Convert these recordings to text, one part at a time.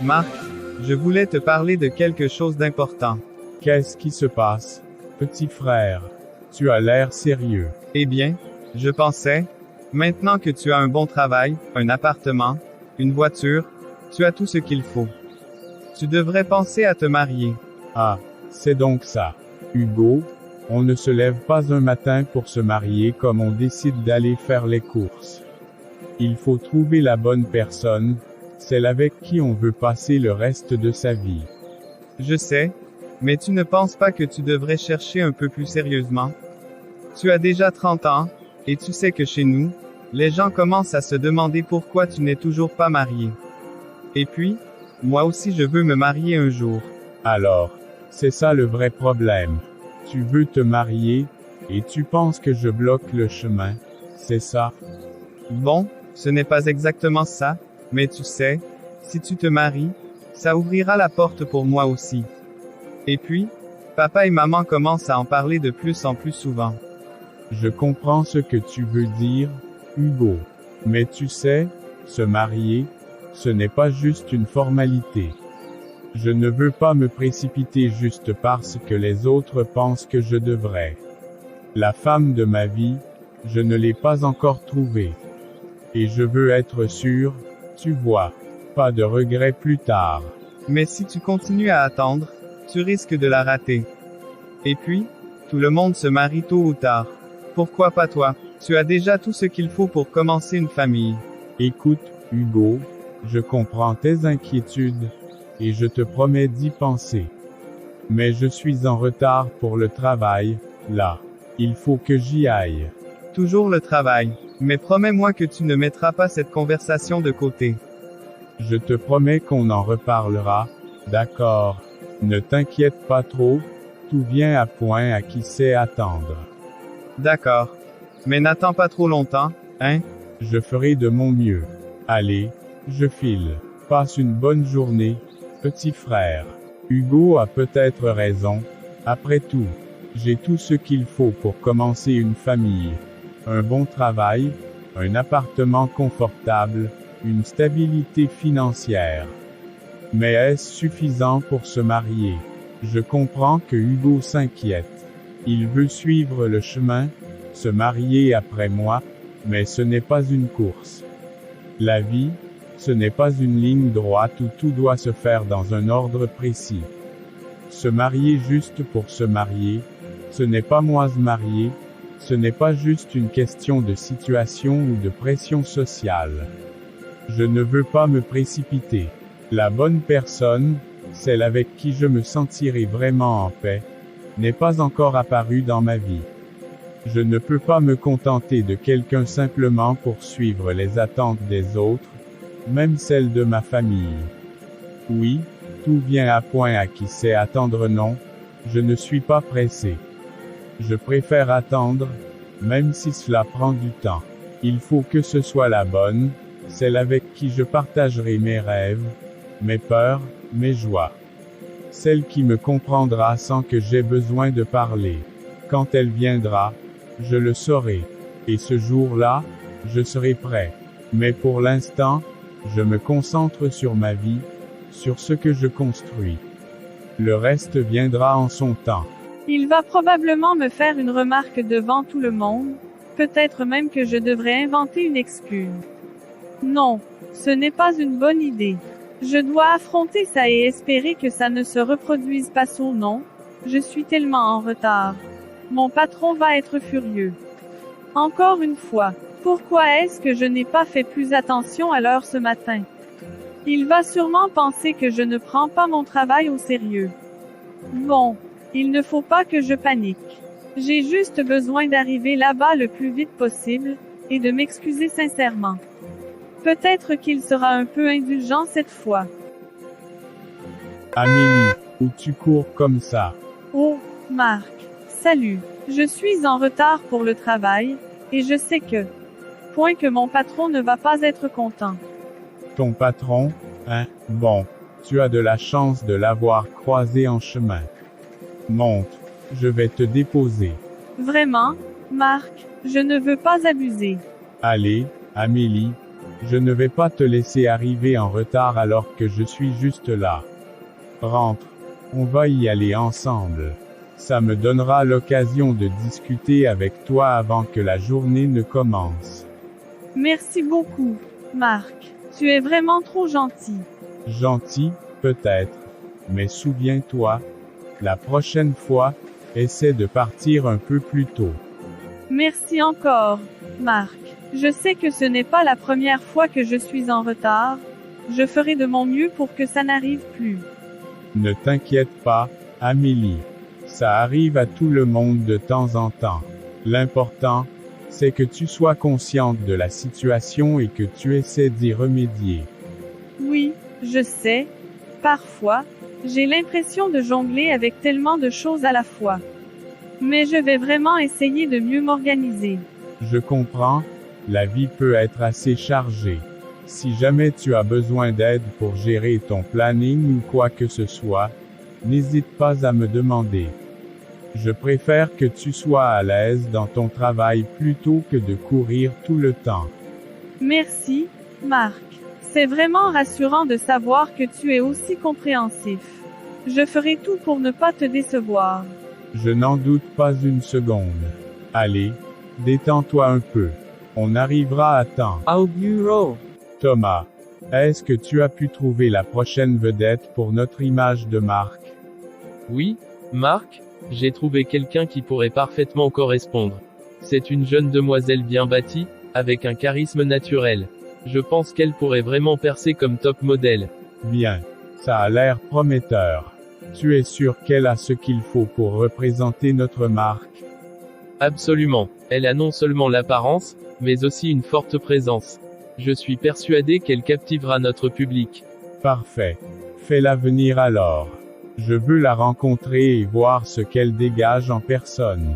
Marc, je voulais te parler de quelque chose d'important. Qu'est-ce qui se passe, petit frère? Tu as l'air sérieux. Eh bien, je pensais, maintenant que tu as un bon travail, un appartement, une voiture, tu as tout ce qu'il faut. Tu devrais penser à te marier. Ah, c'est donc ça. Hugo, on ne se lève pas un matin pour se marier comme on décide d'aller faire les courses. Il faut trouver la bonne personne, celle avec qui on veut passer le reste de sa vie. Je sais, mais tu ne penses pas que tu devrais chercher un peu plus sérieusement? Tu as déjà 30 ans, et tu sais que chez nous, les gens commencent à se demander pourquoi tu n'es toujours pas marié. Et puis, moi aussi je veux me marier un jour. Alors, c'est ça le vrai problème. Tu veux te marier, et tu penses que je bloque le chemin, c'est ça? Bon, ce n'est pas exactement ça, mais tu sais, si tu te maries, ça ouvrira la porte pour moi aussi. Et puis, papa et maman commencent à en parler de plus en plus souvent. Je comprends ce que tu veux dire, Hugo. Mais tu sais, se marier, ce n'est pas juste une formalité. Je ne veux pas me précipiter juste parce que les autres pensent que je devrais. La femme de ma vie, je ne l'ai pas encore trouvée. Et je veux être sûr, tu vois, pas de regrets plus tard. Mais si tu continues à attendre, tu risques de la rater. Et puis, tout le monde se marie tôt ou tard. Pourquoi pas toi? Tu as déjà tout ce qu'il faut pour commencer une famille. Écoute, Hugo, je comprends tes inquiétudes, et je te promets d'y penser. Mais je suis en retard pour le travail, là. Il faut que j'y aille. Toujours le travail. Mais promets-moi que tu ne mettras pas cette conversation de côté. Je te promets qu'on en reparlera, d'accord? Ne t'inquiète pas trop, tout vient à point à qui sait attendre. D'accord. Mais n'attends pas trop longtemps, hein? Je ferai de mon mieux. Allez, je file. Passe une bonne journée, petit frère. Hugo a peut-être raison. Après tout, j'ai tout ce qu'il faut pour commencer une famille. Un bon travail, un appartement confortable, une stabilité financière. Mais est-ce suffisant pour se marier? Je comprends que Hugo s'inquiète. Il veut suivre le chemin, se marier après moi, mais ce n'est pas une course. La vie, ce n'est pas une ligne droite où tout doit se faire dans un ordre précis. Se marier juste pour se marier, ce n'est pas moi se marier, ce n'est pas juste une question de situation ou de pression sociale. Je ne veux pas me précipiter. La bonne personne, celle avec qui je me sentirai vraiment en paix, n'est pas encore apparue dans ma vie. Je ne peux pas me contenter de quelqu'un simplement pour suivre les attentes des autres, même celles de ma famille. Oui, tout vient à point à qui sait attendre non, je ne suis pas pressé. Je préfère attendre, même si cela prend du temps. Il faut que ce soit la bonne, celle avec qui je partagerai mes rêves, mes peurs, mes joies. Celle qui me comprendra sans que j'aie besoin de parler. Quand elle viendra, je le saurai. Et ce jour-là, je serai prêt. Mais pour l'instant, je me concentre sur ma vie, sur ce que je construis. Le reste viendra en son temps. Il va probablement me faire une remarque devant tout le monde, peut-être même que je devrais inventer une excuse. Non, ce n'est pas une bonne idée. Je dois affronter ça et espérer que ça ne se reproduise pas. Non, je suis tellement en retard. Mon patron va être furieux. Encore une fois, pourquoi est-ce que je n'ai pas fait plus attention à l'heure ce matin? Il va sûrement penser que je ne prends pas mon travail au sérieux. Bon, il ne faut pas que je panique. J'ai juste besoin d'arriver là-bas le plus vite possible, et de m'excuser sincèrement. Peut-être qu'il sera un peu indulgent cette fois. Amélie, où tu cours comme ça? Oh, Marc. Salut. Je suis en retard pour le travail, et je sais que mon patron ne va pas être content. Ton patron, hein? Bon, tu as de la chance de l'avoir croisé en chemin. Monte, je vais te déposer. Vraiment, Marc, je ne veux pas abuser. Allez, Amélie, Je ne vais pas te laisser arriver en retard alors que je suis juste là. Rentre. On va y aller ensemble. Ça me donnera l'occasion de discuter avec toi avant que la journée ne commence. Merci beaucoup, Marc. Tu es vraiment trop gentil. Gentil, peut-être. Mais souviens-toi, la prochaine fois, essaie de partir un peu plus tôt. Merci encore, Marc. Je sais que ce n'est pas la première fois que je suis en retard. Je ferai de mon mieux pour que ça n'arrive plus. Ne t'inquiète pas, Amélie. Ça arrive à tout le monde de temps en temps. L'important, c'est que tu sois consciente de la situation et que tu essaies d'y remédier. Oui, je sais. Parfois, j'ai l'impression de jongler avec tellement de choses à la fois. Mais je vais vraiment essayer de mieux m'organiser. Je comprends, la vie peut être assez chargée. Si jamais tu as besoin d'aide pour gérer ton planning ou quoi que ce soit, n'hésite pas à me demander. Je préfère que tu sois à l'aise dans ton travail plutôt que de courir tout le temps. Merci, Marc. C'est vraiment rassurant de savoir que tu es aussi compréhensif. Je ferai tout pour ne pas te décevoir. Je n'en doute pas une seconde. Allez, détends-toi un peu. On arrivera à temps. Au bureau. Thomas, est-ce que tu as pu trouver la prochaine vedette pour notre image de marque? Oui, Marc, j'ai trouvé quelqu'un qui pourrait parfaitement correspondre. C'est une jeune demoiselle bien bâtie, avec un charisme naturel. Je pense qu'elle pourrait vraiment percer comme top modèle. Bien. Ça a l'air prometteur. Tu es sûr qu'elle a ce qu'il faut pour représenter notre marque? Absolument. Elle a non seulement l'apparence, mais aussi une forte présence. Je suis persuadé qu'elle captivera notre public. Parfait. Fais-la venir alors. Je veux la rencontrer et voir ce qu'elle dégage en personne.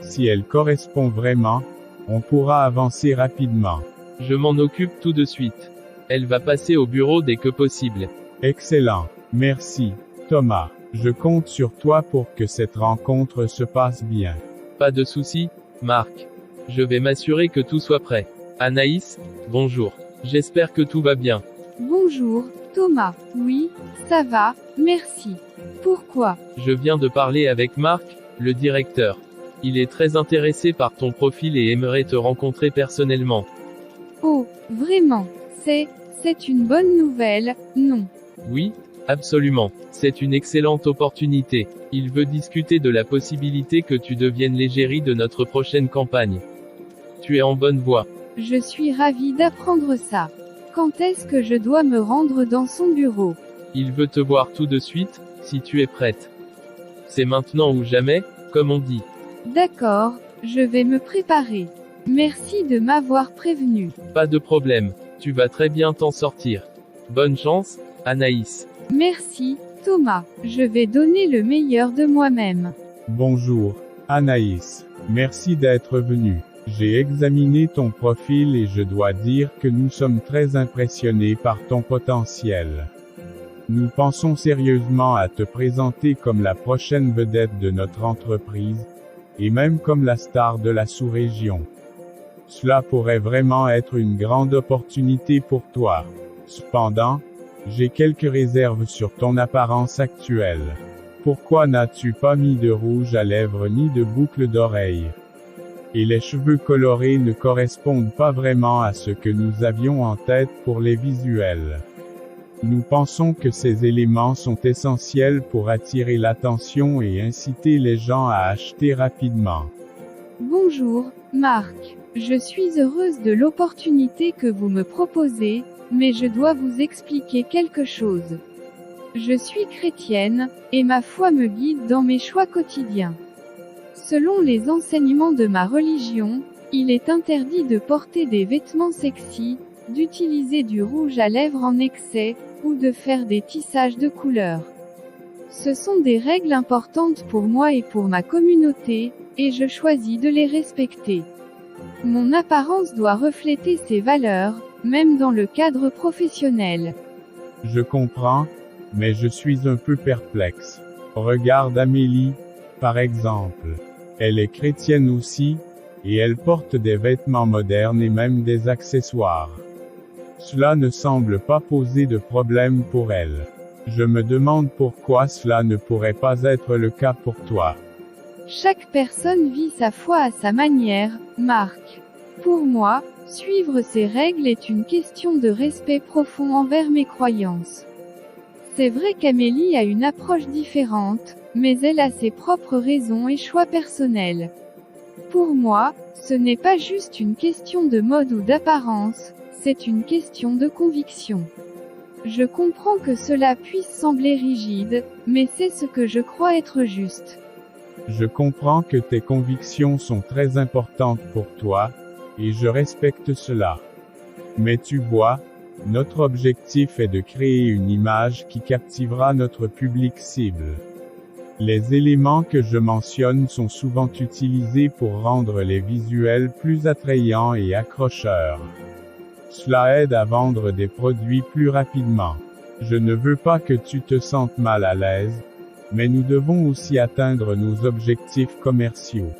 Si elle correspond vraiment, on pourra avancer rapidement. Je m'en occupe tout de suite. Elle va passer au bureau dès que possible. Excellent. Merci, Thomas. Je compte sur toi pour que cette rencontre se passe bien. Pas de souci, Marc. Je vais m'assurer que tout soit prêt. Anaïs, bonjour. J'espère que tout va bien. Bonjour, Thomas. Oui, ça va, merci. Pourquoi? Je viens de parler avec Marc, le directeur. Il est très intéressé par ton profil et aimerait te rencontrer personnellement. Oh, vraiment, c'est une bonne nouvelle, non? Oui, absolument. C'est une excellente opportunité. Il veut discuter de la possibilité que tu deviennes l'égérie de notre prochaine campagne. Tu es en bonne voie. Je suis ravie d'apprendre ça. Quand est-ce que je dois me rendre dans son bureau? Il veut te voir tout de suite, si tu es prête. C'est maintenant ou jamais, comme on dit. D'accord, je vais me préparer. Merci de m'avoir prévenu. Pas de problème. Tu vas très bien t'en sortir. Bonne chance, Anaïs. Merci, Thomas. Je vais donner le meilleur de moi-même. Bonjour, Anaïs. Merci d'être venu. J'ai examiné ton profil et je dois dire que nous sommes très impressionnés par ton potentiel. Nous pensons sérieusement à te présenter comme la prochaine vedette de notre entreprise, et même comme la star de la sous-région. Cela pourrait vraiment être une grande opportunité pour toi. Cependant, j'ai quelques réserves sur ton apparence actuelle. Pourquoi n'as-tu pas mis de rouge à lèvres ni de boucles d'oreilles? Et les cheveux colorés ne correspondent pas vraiment à ce que nous avions en tête pour les visuels. Nous pensons que ces éléments sont essentiels pour attirer l'attention et inciter les gens à acheter rapidement. Bonjour, Marc. Je suis heureuse de l'opportunité que vous me proposez, mais je dois vous expliquer quelque chose. Je suis chrétienne, et ma foi me guide dans mes choix quotidiens. Selon les enseignements de ma religion, il est interdit de porter des vêtements sexy, d'utiliser du rouge à lèvres en excès, ou de faire des tissages de couleurs. Ce sont des règles importantes pour moi et pour ma communauté, et je choisis de les respecter. Mon apparence doit refléter ces valeurs, même dans le cadre professionnel. Je comprends, mais je suis un peu perplexe. Regarde Amélie, par exemple. Elle est chrétienne aussi, et elle porte des vêtements modernes et même des accessoires. Cela ne semble pas poser de problème pour elle. Je me demande pourquoi cela ne pourrait pas être le cas pour toi. Chaque personne vit sa foi à sa manière, Marc. Pour moi, suivre ces règles est une question de respect profond envers mes croyances. C'est vrai qu'Amélie a une approche différente, mais elle a ses propres raisons et choix personnels. Pour moi, ce n'est pas juste une question de mode ou d'apparence, c'est une question de conviction. Je comprends que cela puisse sembler rigide, mais c'est ce que je crois être juste. Je comprends que tes convictions sont très importantes pour toi, et je respecte cela. Mais tu vois, notre objectif est de créer une image qui captivera notre public cible. Les éléments que je mentionne sont souvent utilisés pour rendre les visuels plus attrayants et accrocheurs. Cela aide à vendre des produits plus rapidement. Je ne veux pas que tu te sentes mal à l'aise, mais nous devons aussi atteindre nos objectifs commerciaux.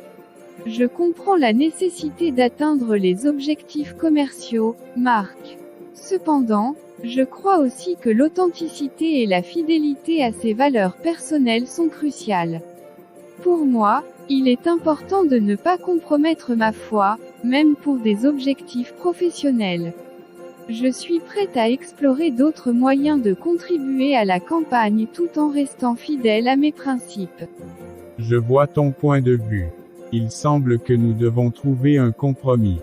Je comprends la nécessité d'atteindre les objectifs commerciaux, Marc. Cependant, je crois aussi que l'authenticité et la fidélité à ses valeurs personnelles sont cruciales. Pour moi, il est important de ne pas compromettre ma foi, même pour des objectifs professionnels. Je suis prête à explorer d'autres moyens de contribuer à la campagne tout en restant fidèle à mes principes. Je vois ton point de vue. Il semble que nous devons trouver un compromis.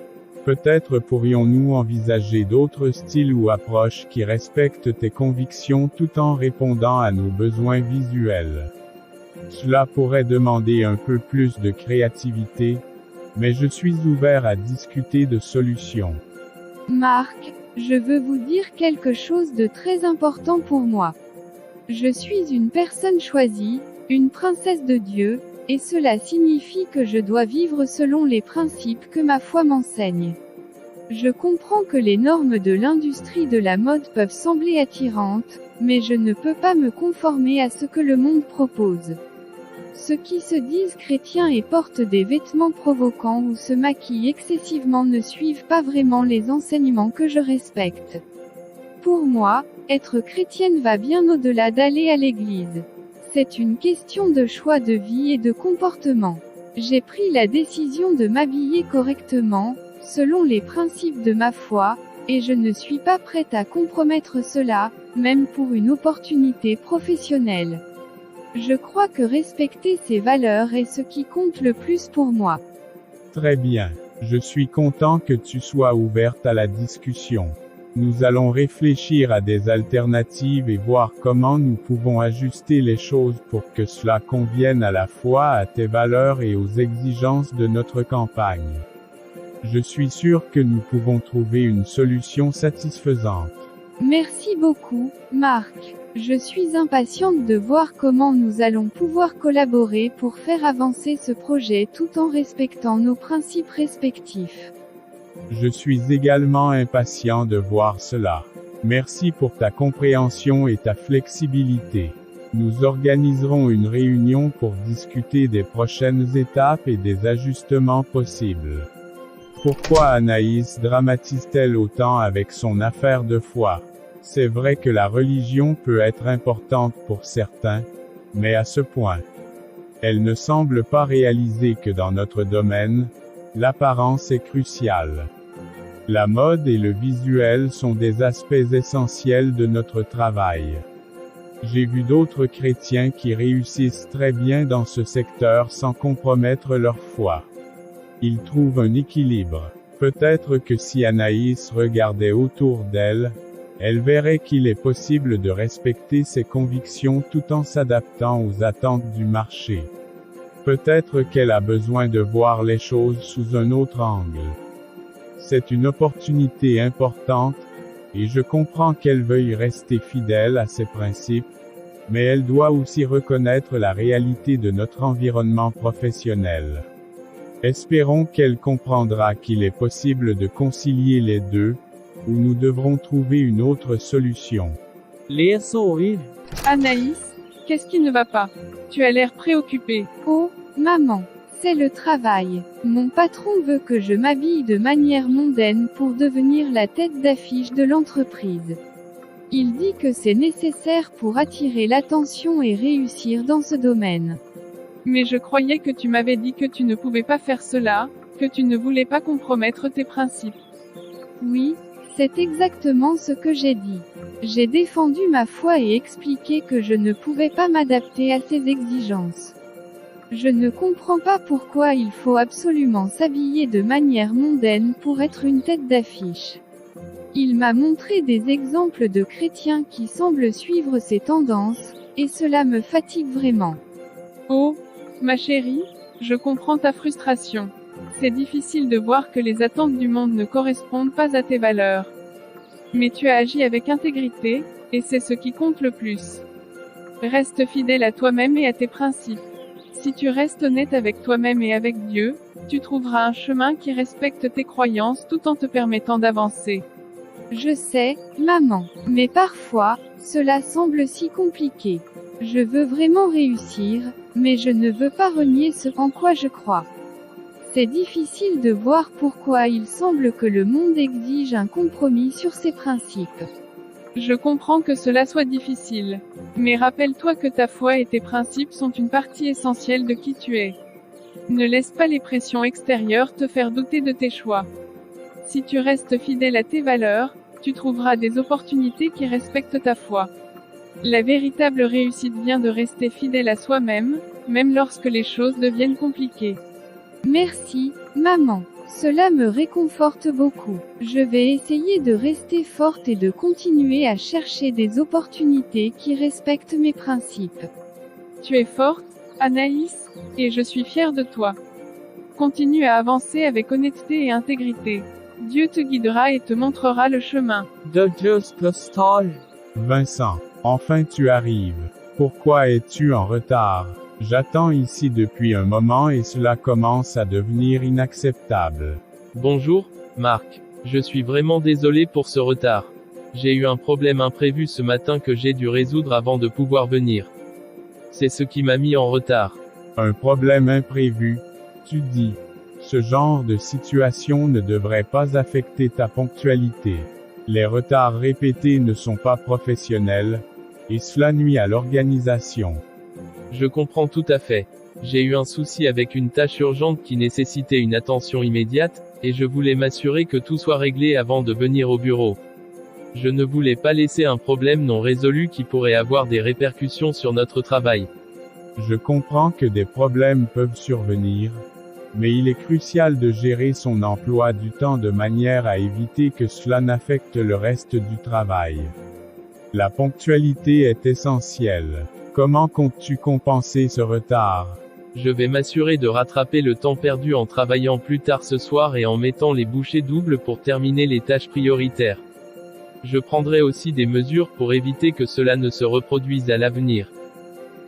Peut-être pourrions-nous envisager d'autres styles ou approches qui respectent tes convictions tout en répondant à nos besoins visuels. Cela pourrait demander un peu plus de créativité, mais je suis ouvert à discuter de solutions. Marc, je veux vous dire quelque chose de très important pour moi. Je suis une personne choisie, une princesse de Dieu, et cela signifie que je dois vivre selon les principes que ma foi m'enseigne. Je comprends que les normes de l'industrie de la mode peuvent sembler attirantes, mais je ne peux pas me conformer à ce que le monde propose. Ceux qui se disent chrétiens et portent des vêtements provocants ou se maquillent excessivement ne suivent pas vraiment les enseignements que je respecte. Pour moi, être chrétienne va bien au-delà d'aller à l'église. C'est une question de choix de vie et de comportement. J'ai pris la décision de m'habiller correctement, selon les principes de ma foi, et je ne suis pas prête à compromettre cela, même pour une opportunité professionnelle. Je crois que respecter ces valeurs est ce qui compte le plus pour moi. Très bien. Je suis content que tu sois ouverte à la discussion. Nous allons réfléchir à des alternatives et voir comment nous pouvons ajuster les choses pour que cela convienne à la fois à tes valeurs et aux exigences de notre campagne. Je suis sûr que nous pouvons trouver une solution satisfaisante. Merci beaucoup, Marc. Je suis impatiente de voir comment nous allons pouvoir collaborer pour faire avancer ce projet tout en respectant nos principes respectifs. Je suis également impatient de voir cela. Merci pour ta compréhension et ta flexibilité. Nous organiserons une réunion pour discuter des prochaines étapes et des ajustements possibles. Pourquoi Anaïs dramatise-t-elle autant avec son affaire de foi? C'est vrai que la religion peut être importante pour certains, mais à ce point. Elle ne semble pas réaliser que dans notre domaine, l'apparence est cruciale. La mode et le visuel sont des aspects essentiels de notre travail. J'ai vu d'autres chrétiens qui réussissent très bien dans ce secteur sans compromettre leur foi. Ils trouvent un équilibre. Peut-être que si Anaïs regardait autour d'elle, elle verrait qu'il est possible de respecter ses convictions tout en s'adaptant aux attentes du marché. Peut-être qu'elle a besoin de voir les choses sous un autre angle. C'est une opportunité importante, et je comprends qu'elle veuille rester fidèle à ses principes, mais elle doit aussi reconnaître la réalité de notre environnement professionnel. Espérons qu'elle comprendra qu'il est possible de concilier les deux, ou nous devrons trouver une autre solution. Anaïs, qu'est-ce qui ne va pas? Tu as l'air préoccupée. Oh, maman, C'est le travail. Mon patron veut que je m'habille de manière mondaine pour devenir la tête d'affiche de l'entreprise. Il dit que c'est nécessaire pour attirer l'attention et réussir dans ce domaine. Mais je croyais que tu m'avais dit que tu ne pouvais pas faire cela, que tu ne voulais pas compromettre tes principes. Oui, c'est exactement ce que j'ai dit. J'ai défendu ma foi et expliqué que je ne pouvais pas m'adapter à ses exigences. Je ne comprends pas pourquoi il faut absolument s'habiller de manière mondaine pour être une tête d'affiche. Il m'a montré des exemples de chrétiens qui semblent suivre ces tendances, et cela me fatigue vraiment. Oh, ma chérie, je comprends ta frustration. C'est difficile de voir que les attentes du monde ne correspondent pas à tes valeurs. Mais tu as agi avec intégrité, et c'est ce qui compte le plus. Reste fidèle à toi-même et à tes principes. Si tu restes honnête avec toi-même et avec Dieu, tu trouveras un chemin qui respecte tes croyances tout en te permettant d'avancer. Je sais, maman, mais parfois, cela semble si compliqué. Je veux vraiment réussir, mais je ne veux pas renier ce en quoi je crois. C'est difficile de voir pourquoi il semble que le monde exige un compromis sur ses principes. Je comprends que cela soit difficile. Mais rappelle-toi que ta foi et tes principes sont une partie essentielle de qui tu es. Ne laisse pas les pressions extérieures te faire douter de tes choix. Si tu restes fidèle à tes valeurs, tu trouveras des opportunités qui respectent ta foi. La véritable réussite vient de rester fidèle à soi-même, même lorsque les choses deviennent compliquées. Merci, maman. Cela me réconforte beaucoup. Je vais essayer de rester forte et de continuer à chercher des opportunités qui respectent mes principes. Tu es forte, Anaïs, et je suis fière de toi. Continue à avancer avec honnêteté et intégrité. Dieu te guidera et te montrera le chemin. Vincent, enfin tu arrives. Pourquoi es-tu en retard? J'attends ici depuis un moment et cela commence à devenir inacceptable. Bonjour, Marc. Je suis vraiment désolé pour ce retard. J'ai eu un problème imprévu ce matin que j'ai dû résoudre avant de pouvoir venir. C'est ce qui m'a mis en retard. Un problème imprévu, tu dis. Ce genre de situation ne devrait pas affecter ta ponctualité. Les retards répétés ne sont pas professionnels, et cela nuit à l'organisation. Je comprends tout à fait. J'ai eu un souci avec une tâche urgente qui nécessitait une attention immédiate, et je voulais m'assurer que tout soit réglé avant de venir au bureau. Je ne voulais pas laisser un problème non résolu qui pourrait avoir des répercussions sur notre travail. Je comprends que des problèmes peuvent survenir, mais il est crucial de gérer son emploi du temps de manière à éviter que cela n'affecte le reste du travail. La ponctualité est essentielle. Comment comptes-tu compenser ce retard? Je vais m'assurer de rattraper le temps perdu en travaillant plus tard ce soir et en mettant les bouchées doubles pour terminer les tâches prioritaires. Je prendrai aussi des mesures pour éviter que cela ne se reproduise à l'avenir.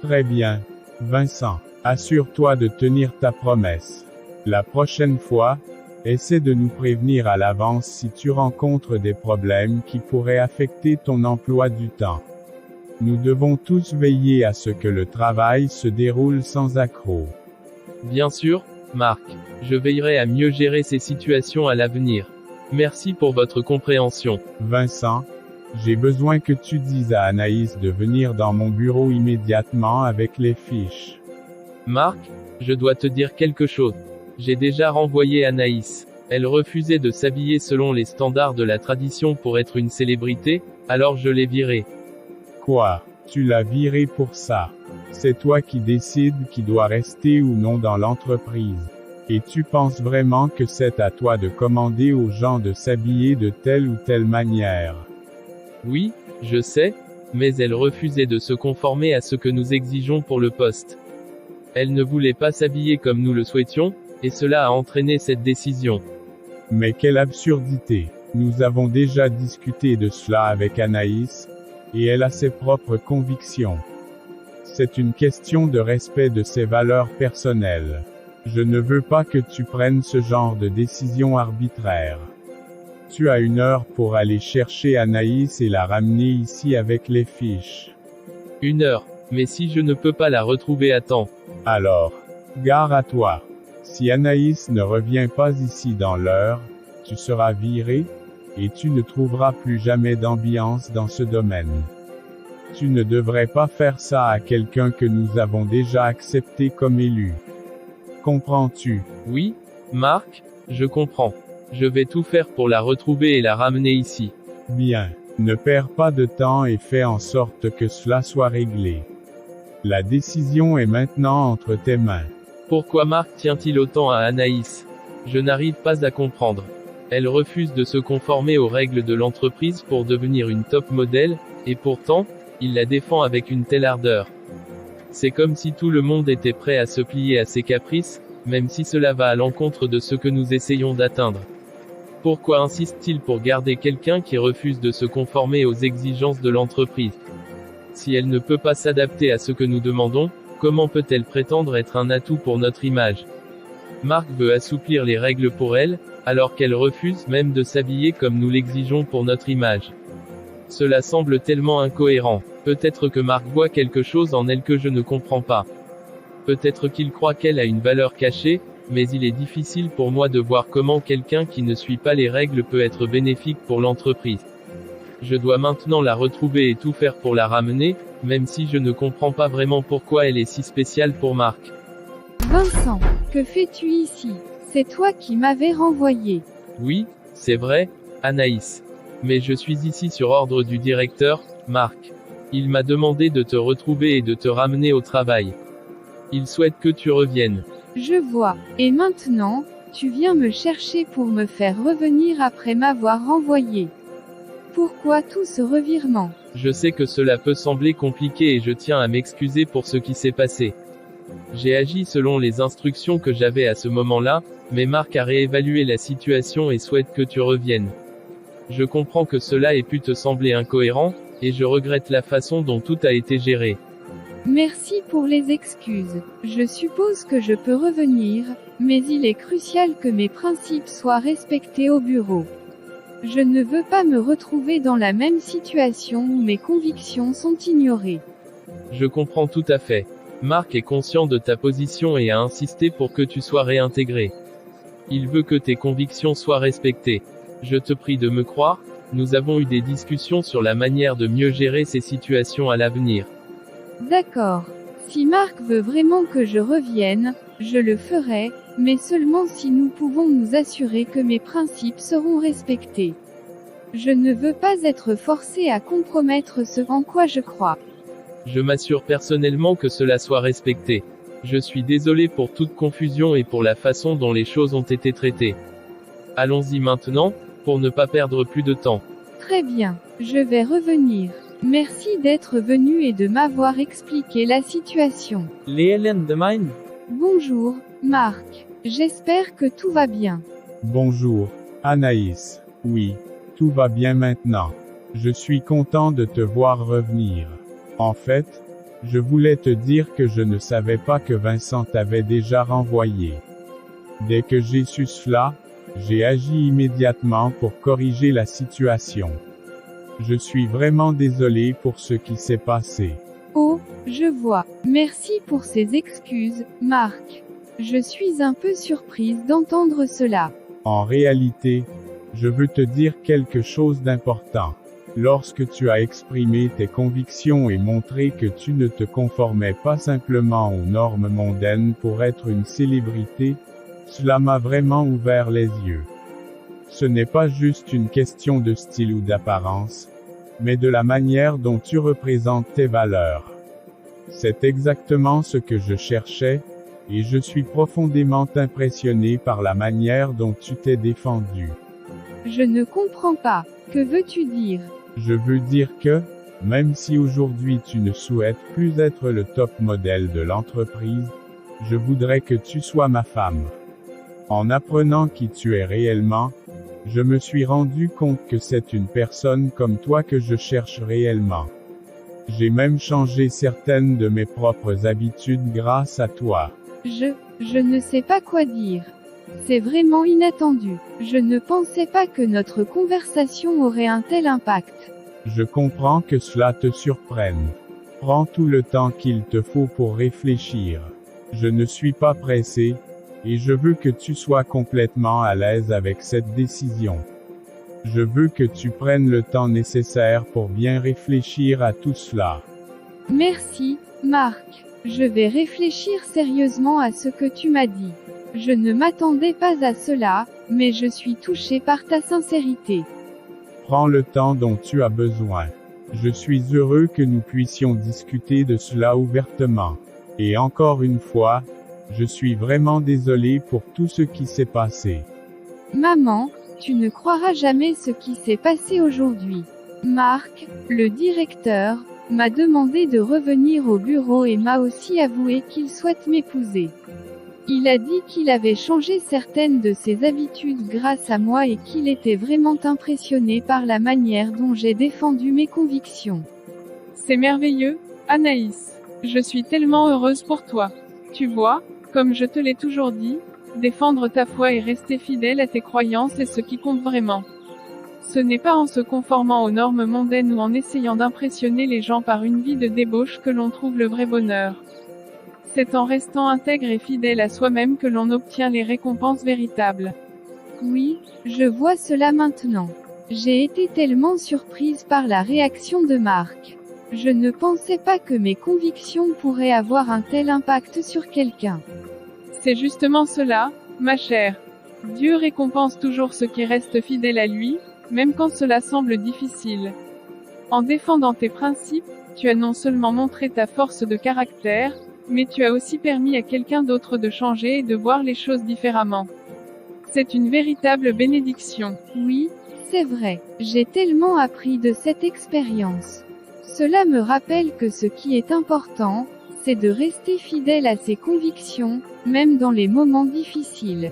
Très bien. Vincent, assure-toi de tenir ta promesse. La prochaine fois, essaie de nous prévenir à l'avance si tu rencontres des problèmes qui pourraient affecter ton emploi du temps. Nous devons tous veiller à ce que le travail se déroule sans accroc. Bien sûr, Marc. Je veillerai à mieux gérer ces situations à l'avenir. Merci pour votre compréhension. Vincent, j'ai besoin que tu dises à Anaïs de venir dans mon bureau immédiatement avec les fiches. Marc, je dois te dire quelque chose. J'ai déjà renvoyé Anaïs. Elle refusait de s'habiller selon les standards de la tradition pour être une célébrité, alors je l'ai virée. Quoi? Tu l'as viré pour ça? C'est toi qui décides qui doit rester ou non dans l'entreprise. Et tu penses vraiment que c'est à toi de commander aux gens de s'habiller de telle ou telle manière? Oui, je sais, mais elle refusait de se conformer à ce que nous exigeons pour le poste. Elle ne voulait pas s'habiller comme nous le souhaitions, et cela a entraîné cette décision. Mais quelle absurdité! Nous avons déjà discuté de cela avec Anaïs, et elle a ses propres convictions. C'est une question de respect de ses valeurs personnelles. Je ne veux pas que tu prennes ce genre de décision arbitraire. Tu as 1 heure pour aller chercher Anaïs et la ramener ici avec les fiches. 1 heure, mais si je ne peux pas la retrouver à temps? Alors, gare à toi. Si Anaïs ne revient pas ici dans l'heure, tu seras viré, et tu ne trouveras plus jamais d'ambiance dans ce domaine. Tu ne devrais pas faire ça à quelqu'un que nous avons déjà accepté comme élu. Comprends-tu? Oui, Marc, je comprends. Je vais tout faire pour la retrouver et la ramener ici. Bien. Ne perds pas de temps et fais en sorte que cela soit réglé. La décision est maintenant entre tes mains. Pourquoi Marc tient-il autant à Anaïs? Je n'arrive pas à comprendre. Elle refuse de se conformer aux règles de l'entreprise pour devenir une top modèle, et pourtant, il la défend avec une telle ardeur. C'est comme si tout le monde était prêt à se plier à ses caprices, même si cela va à l'encontre de ce que nous essayons d'atteindre. Pourquoi insiste-t-il pour garder quelqu'un qui refuse de se conformer aux exigences de l'entreprise? Si elle ne peut pas s'adapter à ce que nous demandons, comment peut-elle prétendre être un atout pour notre image? Marc veut assouplir les règles pour elle, alors qu'elle refuse même de s'habiller comme nous l'exigeons pour notre image. Cela semble tellement incohérent. Peut-être que Marc voit quelque chose en elle que je ne comprends pas. Peut-être qu'il croit qu'elle a une valeur cachée, mais il est difficile pour moi de voir comment quelqu'un qui ne suit pas les règles peut être bénéfique pour l'entreprise. Je dois maintenant la retrouver et tout faire pour la ramener, même si je ne comprends pas vraiment pourquoi elle est si spéciale pour Marc. Vincent, que fais-tu ici? C'est toi qui m'avais renvoyé. Oui, c'est vrai, Anaïs. Mais je suis ici sur ordre du directeur, Marc. Il m'a demandé de te retrouver et de te ramener au travail. Il souhaite que tu reviennes. Je vois. Et maintenant, tu viens me chercher pour me faire revenir après m'avoir renvoyé. Pourquoi tout ce revirement? Je sais que cela peut sembler compliqué et je tiens à m'excuser pour ce qui s'est passé. J'ai agi selon les instructions que j'avais à ce moment-là, mais Marc a réévalué la situation et souhaite que tu reviennes. Je comprends que cela ait pu te sembler incohérent, et je regrette la façon dont tout a été géré. Merci pour les excuses. Je suppose que je peux revenir, mais il est crucial que mes principes soient respectés au bureau. Je ne veux pas me retrouver dans la même situation où mes convictions sont ignorées. Je comprends tout à fait. Marc est conscient de ta position et a insisté pour que tu sois réintégré. Il veut que tes convictions soient respectées. Je te prie de me croire, nous avons eu des discussions sur la manière de mieux gérer ces situations à l'avenir. D'accord. Si Marc veut vraiment que je revienne, je le ferai, mais seulement si nous pouvons nous assurer que mes principes seront respectés. Je ne veux pas être forcé à compromettre ce en quoi je crois. Je m'assure personnellement que cela soit respecté. Je suis désolé pour toute confusion et pour la façon dont les choses ont été traitées. Allons-y maintenant, pour ne pas perdre plus de temps. Très bien, je vais revenir. Merci d'être venu et de m'avoir expliqué la situation. Bonjour, Marc. J'espère que tout va bien. Bonjour, Anaïs. Oui, tout va bien maintenant. Je suis content de te voir revenir. En fait, je voulais te dire que je ne savais pas que Vincent t'avait déjà renvoyé. Dès que j'ai su cela, j'ai agi immédiatement pour corriger la situation. Je suis vraiment désolé pour ce qui s'est passé. Oh, je vois. Merci pour ces excuses, Marc. Je suis un peu surprise d'entendre cela. En réalité, je veux te dire quelque chose d'important. Lorsque tu as exprimé tes convictions et montré que tu ne te conformais pas simplement aux normes mondaines pour être une célébrité, cela m'a vraiment ouvert les yeux. Ce n'est pas juste une question de style ou d'apparence, mais de la manière dont tu représentes tes valeurs. C'est exactement ce que je cherchais, et je suis profondément impressionné par la manière dont tu t'es défendu. Je ne comprends pas. Que veux-tu dire? Je veux dire que, même si aujourd'hui tu ne souhaites plus être le top modèle de l'entreprise, je voudrais que tu sois ma femme. En apprenant qui tu es réellement, je me suis rendu compte que c'est une personne comme toi que je cherche réellement. J'ai même changé certaines de mes propres habitudes grâce à toi. Je ne sais pas quoi dire. C'est vraiment inattendu. Je ne pensais pas que notre conversation aurait un tel impact. Je comprends que cela te surprenne. Prends tout le temps qu'il te faut pour réfléchir. Je ne suis pas pressé, Et je veux que tu sois complètement à l'aise avec cette décision. Je veux que tu prennes le temps nécessaire pour bien réfléchir à tout cela. Merci, Marc. Je vais réfléchir sérieusement à ce que tu m'as dit. Je ne m'attendais pas à cela, mais je suis touché par ta sincérité. Prends le temps dont tu as besoin. Je suis heureux que nous puissions discuter de cela ouvertement. Et encore une fois, je suis vraiment désolé pour tout ce qui s'est passé. Maman, tu ne croiras jamais ce qui s'est passé aujourd'hui. Marc, le directeur, m'a demandé de revenir au bureau et m'a aussi avoué qu'il souhaite m'épouser. Il a dit qu'il avait changé certaines de ses habitudes grâce à moi et qu'il était vraiment impressionné par la manière dont j'ai défendu mes convictions. C'est merveilleux, Anaïs. Je suis tellement heureuse pour toi. Tu vois, comme je te l'ai toujours dit, défendre ta foi et rester fidèle à tes croyances est ce qui compte vraiment. Ce n'est pas en se conformant aux normes mondaines ou en essayant d'impressionner les gens par une vie de débauche que l'on trouve le vrai bonheur. C'est en restant intègre et fidèle à soi-même que l'on obtient les récompenses véritables. Oui, je vois cela maintenant. J'ai été tellement surprise par la réaction de Marc. Je ne pensais pas que mes convictions pourraient avoir un tel impact sur quelqu'un. C'est justement cela, ma chère. Dieu récompense toujours ceux qui restent fidèles à lui, même quand cela semble difficile. En défendant tes principes, tu as non seulement montré ta force de caractère, mais tu as aussi permis à quelqu'un d'autre de changer et de voir les choses différemment. C'est une véritable bénédiction. Oui, c'est vrai. J'ai tellement appris de cette expérience. Cela me rappelle que ce qui est important, c'est de rester fidèle à ses convictions, même dans les moments difficiles.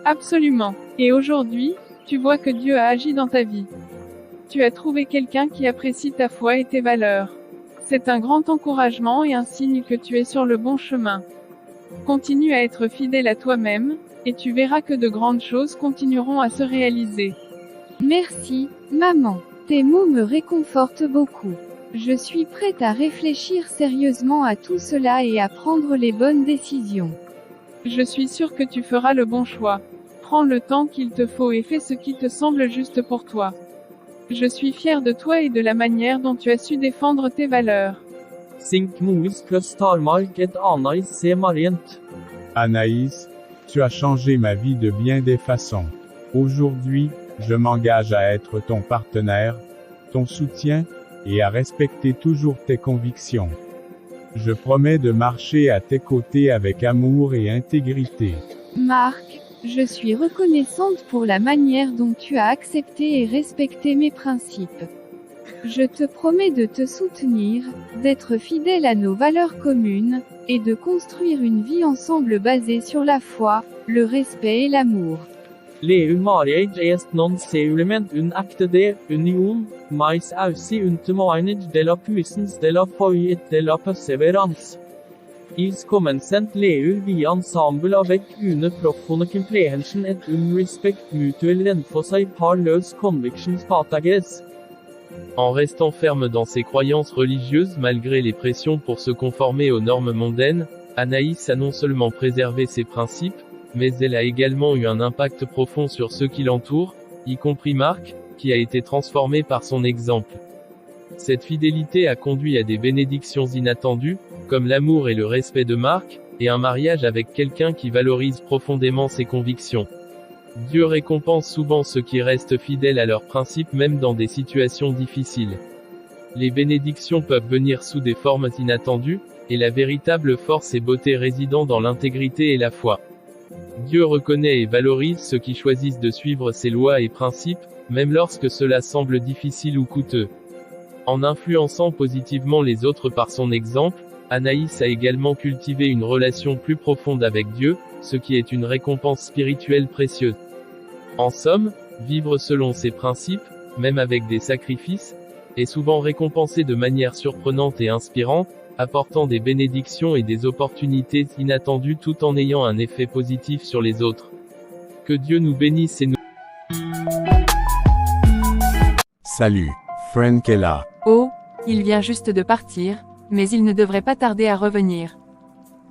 Absolument. Et aujourd'hui, tu vois que Dieu a agi dans ta vie. Tu as trouvé quelqu'un qui apprécie ta foi et tes valeurs. C'est un grand encouragement et un signe que tu es sur le bon chemin. Continue à être fidèle à toi-même, et tu verras que de grandes choses continueront à se réaliser. Merci, maman. Tes mots me réconfortent beaucoup. Je suis prête à réfléchir sérieusement à tout cela et à prendre les bonnes décisions. Je suis sûre que tu feras le bon choix. Prends le temps qu'il te faut et fais ce qui te semble juste pour toi. Je suis fière de toi et de la manière dont tu as su défendre tes valeurs. Anaïs, tu as changé ma vie de bien des façons. Aujourd'hui, je m'engage à être ton partenaire, ton soutien, et à respecter toujours tes convictions. Je promets de marcher à tes côtés avec amour et intégrité. Marc, je suis reconnaissante pour la manière dont tu as accepté et respecté mes principes. Je te promets de te soutenir, d'être fidèle à nos valeurs communes, et de construire une vie ensemble basée sur la foi, le respect et l'amour. Leu marriage est non settlement un acte de union, mais aussi un témoignage de la puissance de la foi et de la persévérance. Ils commencent leu vie ensemble avec une profonde compréhension et un respect mutuel renforcé par leurs convictions partagées. En restant ferme dans ses croyances religieuses malgré les pressions pour se conformer aux normes mondaines, Anaïs a non seulement préservé ses principes, mais elle a également eu un impact profond sur ceux qui l'entourent, y compris Marc, qui a été transformé par son exemple. Cette fidélité a conduit à des bénédictions inattendues, comme l'amour et le respect de Marc, et un mariage avec quelqu'un qui valorise profondément ses convictions. Dieu récompense souvent ceux qui restent fidèles à leurs principes même dans des situations difficiles. Les bénédictions peuvent venir sous des formes inattendues, et la véritable force et beauté résident dans l'intégrité et la foi. Dieu reconnaît et valorise ceux qui choisissent de suivre ses lois et principes, même lorsque cela semble difficile ou coûteux. En influençant positivement les autres par son exemple, Anaïs a également cultivé une relation plus profonde avec Dieu, ce qui est une récompense spirituelle précieuse. En somme, vivre selon ses principes, même avec des sacrifices, est souvent récompensé de manière surprenante et inspirante, apportant des bénédictions et des opportunités inattendues tout en ayant un effet positif sur les autres. Que Dieu nous bénisse et nous... Salut, Frank est là. Oh, il vient juste de partir, mais il ne devrait pas tarder à revenir.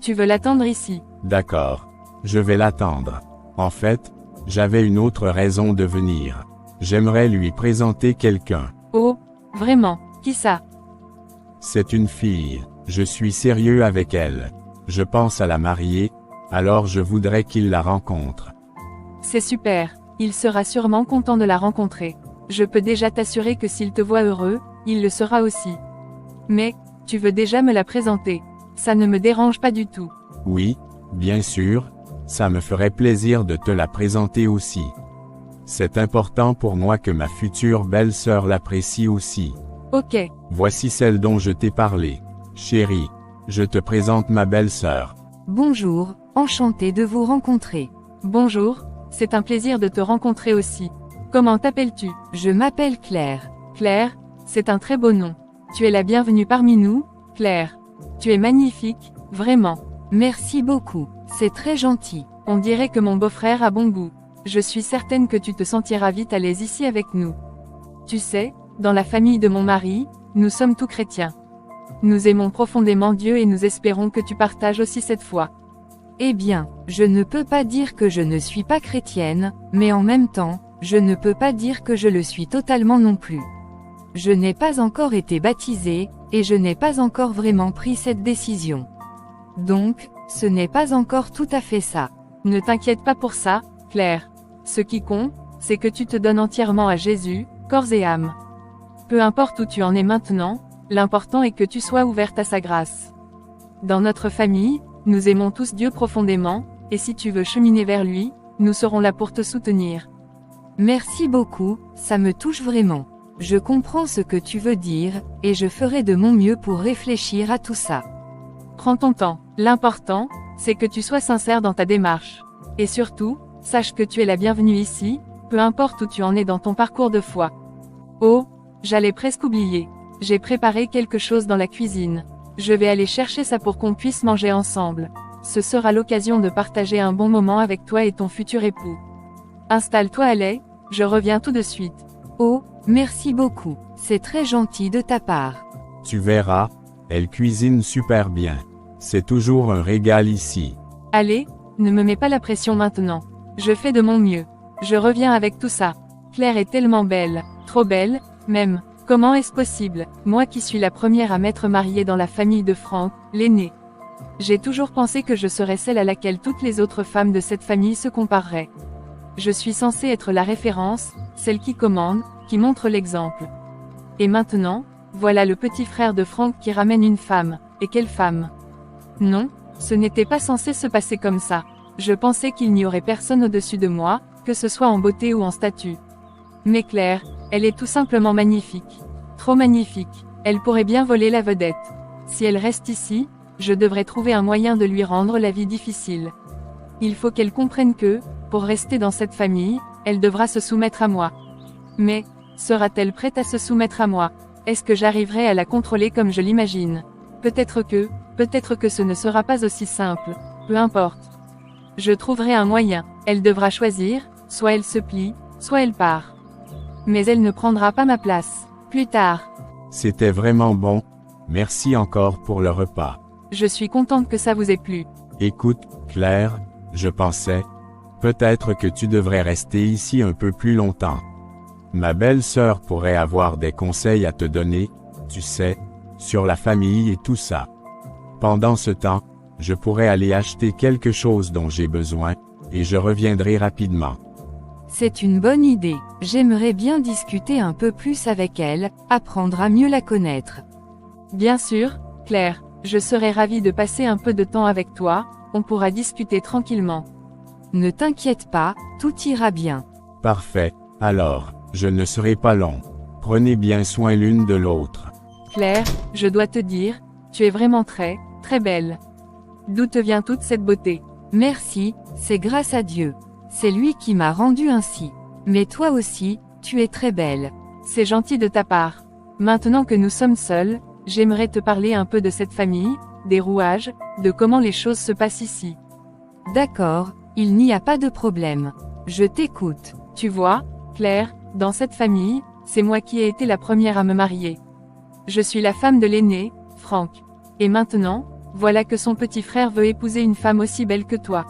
Tu veux l'attendre ici? D'accord. Je vais l'attendre. En fait, j'avais une autre raison de venir. J'aimerais lui présenter quelqu'un. Oh, vraiment, qui ça? C'est une fille. Je suis sérieux avec elle. Je pense à la marier, alors je voudrais qu'il la rencontre. C'est super, il sera sûrement content de la rencontrer. Je peux déjà t'assurer que s'il te voit heureux, il le sera aussi. Mais, tu veux déjà me la présenter. Ça ne me dérange pas du tout. Oui, bien sûr, ça me ferait plaisir de te la présenter aussi. C'est important pour moi que ma future belle-sœur l'apprécie aussi. Ok, Voici celle dont je t'ai parlé. Chérie, je te présente ma belle-sœur. Bonjour, enchanté de vous rencontrer. bonjour, c'est un plaisir de te rencontrer aussi. Comment t'appelles-tu? Je m'appelle Claire. Claire, c'est un très beau nom. Tu es la bienvenue parmi nous, Claire. Tu es magnifique, vraiment. Merci beaucoup, c'est très gentil. On dirait que mon beau-frère a bon goût. Je suis certaine que tu te sentiras vite à l'aise ici avec nous. Tu sais, dans la famille de mon mari, nous sommes tous chrétiens. Nous aimons profondément Dieu et nous espérons que tu partages aussi cette foi. Eh bien, je ne peux pas dire que je ne suis pas chrétienne, mais en même temps, je ne peux pas dire que je le suis totalement non plus. Je n'ai pas encore été baptisée, et je n'ai pas encore vraiment pris cette décision. Donc, ce n'est pas encore tout à fait ça. Ne t'inquiète pas pour ça, Claire. Ce qui compte, c'est que tu te donnes entièrement à Jésus, corps et âme. Peu importe où tu en es maintenant, l'important est que tu sois ouverte à sa grâce. Dans notre famille, nous aimons tous Dieu profondément, et si tu veux cheminer vers lui, nous serons là pour te soutenir. Merci beaucoup, ça me touche vraiment. Je comprends ce que tu veux dire, et je ferai de mon mieux pour réfléchir à tout ça. Prends ton temps. L'important, c'est que tu sois sincère dans ta démarche. Et surtout, sache que tu es la bienvenue ici, peu importe où tu en es dans ton parcours de foi. Oh, j'allais presque oublier. J'ai préparé quelque chose dans la cuisine. Je vais aller chercher ça pour qu'on puisse manger ensemble. Ce sera l'occasion de partager un bon moment avec toi et ton futur époux. Installe-toi à l'aise, je reviens tout de suite. Oh, merci beaucoup, c'est très gentil de ta part. Tu verras, elle cuisine super bien. C'est toujours un régal ici. Allez, ne me mets pas la pression maintenant. Je fais de mon mieux. Je reviens avec tout ça. Claire est tellement belle, trop belle, même. Comment est-ce possible, moi qui suis la première à m'être mariée dans la famille de Franck, l'aîné? J'ai toujours pensé que je serais celle à laquelle toutes les autres femmes de cette famille se compareraient. Je suis censée être la référence, celle qui commande, qui montre l'exemple. Et maintenant, voilà le petit frère de Franck qui ramène une femme. Et quelle femme? Non, ce n'était pas censé se passer comme ça. Je pensais qu'il n'y aurait personne au-dessus de moi, que ce soit en beauté ou en statut. Mais Claire, elle est tout simplement magnifique. Trop magnifique. Elle pourrait bien voler la vedette. Si elle reste ici, je devrais trouver un moyen de lui rendre la vie difficile. Il faut qu'elle comprenne que, pour rester dans cette famille, elle devra se soumettre à moi. Mais, sera-t-elle prête à se soumettre à moi? Est-ce que j'arriverai à la contrôler comme je l'imagine? Peut-être que ce ne sera pas aussi simple. Peu importe. Je trouverai un moyen. Elle devra choisir, soit elle se plie, soit elle part. Mais elle ne prendra pas ma place. Plus tard. C'était vraiment bon. Merci encore pour le repas. Je suis contente que ça vous ait plu. Écoute, Claire, je pensais, peut-être que tu devrais rester ici un peu plus longtemps. Ma belle-sœur pourrait avoir des conseils à te donner, tu sais, sur la famille et tout ça. Pendant ce temps, je pourrais aller acheter quelque chose dont j'ai besoin, et je reviendrai rapidement. C'est une bonne idée. J'aimerais bien discuter un peu plus avec elle, apprendre à mieux la connaître. Bien sûr, Claire, je serai ravie de passer un peu de temps avec toi, on pourra discuter tranquillement. Ne t'inquiète pas, tout ira bien. Parfait, alors, je ne serai pas long. Prenez bien soin l'une de l'autre. Claire, je dois te dire, tu es vraiment très, très belle. D'où te vient toute cette beauté? Merci, c'est grâce à Dieu. C'est lui qui m'a rendue ainsi. Mais toi aussi, tu es très belle. C'est gentil de ta part. Maintenant que nous sommes seuls, j'aimerais te parler un peu de cette famille, des rouages, de comment les choses se passent ici. D'accord, il n'y a pas de problème. Je t'écoute. Tu vois, Claire, dans cette famille, c'est moi qui ai été la première à me marier. Je suis la femme de l'aîné, Franck. Et maintenant, voilà que son petit frère veut épouser une femme aussi belle que toi.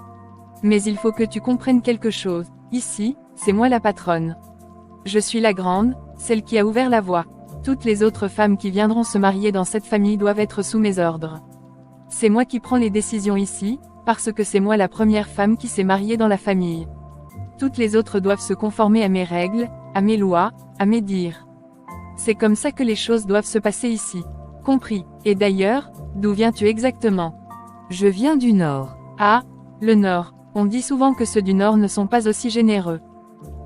Mais il faut que tu comprennes quelque chose. Ici, c'est moi la patronne. Je suis la grande, celle qui a ouvert la voie. Toutes les autres femmes qui viendront se marier dans cette famille doivent être sous mes ordres. C'est moi qui prends les décisions ici, parce que c'est moi la première femme qui s'est mariée dans la famille. Toutes les autres doivent se conformer à mes règles, à mes lois, à mes dires. C'est comme ça que les choses doivent se passer ici. Compris. Et d'ailleurs, d'où viens-tu exactement? Je viens du Nord. Ah, le Nord. On dit souvent que ceux du Nord ne sont pas aussi généreux.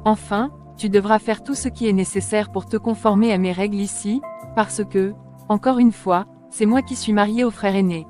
Enfin, tu devras faire tout ce qui est nécessaire pour te conformer à mes règles ici, parce que, encore une fois, c'est moi qui suis mariée au frère aîné.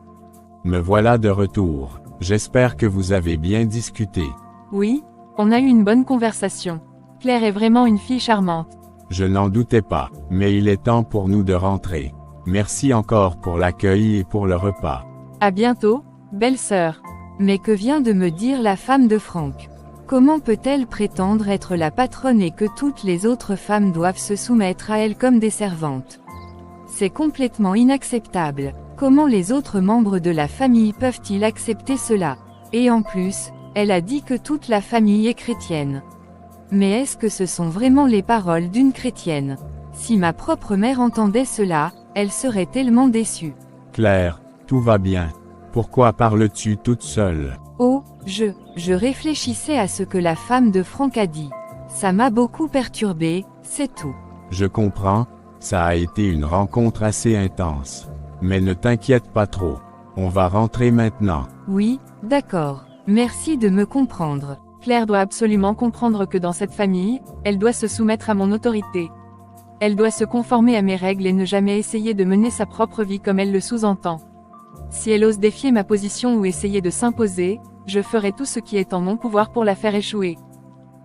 Me voilà de retour. J'espère que vous avez bien discuté. Oui, on a eu une bonne conversation. Claire est vraiment une fille charmante. Je n'en doutais pas, mais il est temps pour nous de rentrer. Merci encore pour l'accueil et pour le repas. À bientôt, belle sœur. Mais que vient de me dire la femme de Franck? Comment peut-elle prétendre être la patronne et que toutes les autres femmes doivent se soumettre à elle comme des servantes? C'est complètement inacceptable. Comment les autres membres de la famille peuvent-ils accepter cela? Et en plus, elle a dit que toute la famille est chrétienne. Mais est-ce que ce sont vraiment les paroles d'une chrétienne? Si ma propre mère entendait cela, elle serait tellement déçue. Claire, tout va bien. Pourquoi parles-tu toute seule? Oh, je réfléchissais à ce que la femme de Franck a dit. Ça m'a beaucoup perturbée, c'est tout. Je comprends, ça a été une rencontre assez intense. Mais ne t'inquiète pas trop. On va rentrer maintenant. Oui, d'accord. Merci de me comprendre. Claire doit absolument comprendre que dans cette famille, elle doit se soumettre à mon autorité. Elle doit se conformer à mes règles et ne jamais essayer de mener sa propre vie comme elle le sous-entend. Si elle ose défier ma position ou essayer de s'imposer, je ferai tout ce qui est en mon pouvoir pour la faire échouer.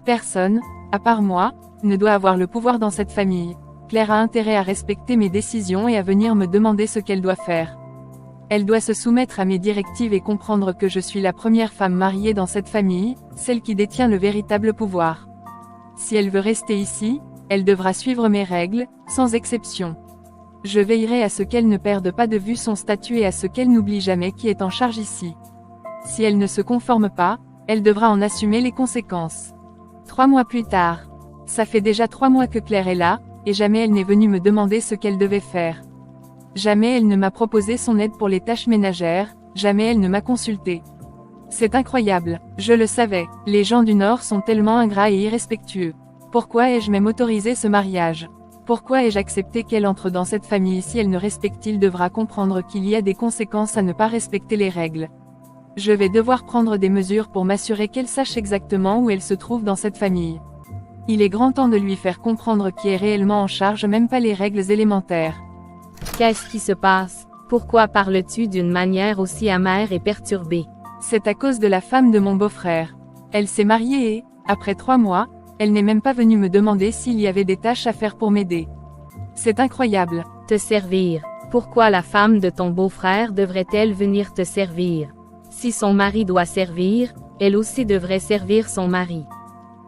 Personne, à part moi, ne doit avoir le pouvoir dans cette famille. Claire a intérêt à respecter mes décisions et à venir me demander ce qu'elle doit faire. Elle doit se soumettre à mes directives et comprendre que je suis la première femme mariée dans cette famille, celle qui détient le véritable pouvoir. Si elle veut rester ici, elle devra suivre mes règles, sans exception. Je veillerai à ce qu'elle ne perde pas de vue son statut et à ce qu'elle n'oublie jamais qui est en charge ici. Si elle ne se conforme pas, elle devra en assumer les conséquences. 3 mois plus tard. Ça fait déjà 3 mois que Claire est là, et jamais elle n'est venue me demander ce qu'elle devait faire. Jamais elle ne m'a proposé son aide pour les tâches ménagères, jamais elle ne m'a consulté. C'est incroyable, je le savais, les gens du Nord sont tellement ingrats et irrespectueux. Pourquoi ai-je même autorisé ce mariage? Pourquoi ai-je accepté qu'elle entre dans cette famille? Si elle ne respecte, il devra comprendre qu'il y a des conséquences à ne pas respecter les règles. Je vais devoir prendre des mesures pour m'assurer qu'elle sache exactement où elle se trouve dans cette famille. Il est grand temps de lui faire comprendre qui est réellement en charge, même pas les règles élémentaires. Qu'est-ce qui se passe? Pourquoi parles-tu d'une manière aussi amère et perturbée? C'est à cause de la femme de mon beau-frère. Elle s'est mariée et, après 3 mois, elle n'est même pas venue me demander s'il y avait des tâches à faire pour m'aider. C'est incroyable. Te servir. Pourquoi la femme de ton beau-frère devrait-elle venir te servir? Si son mari doit servir, elle aussi devrait servir son mari.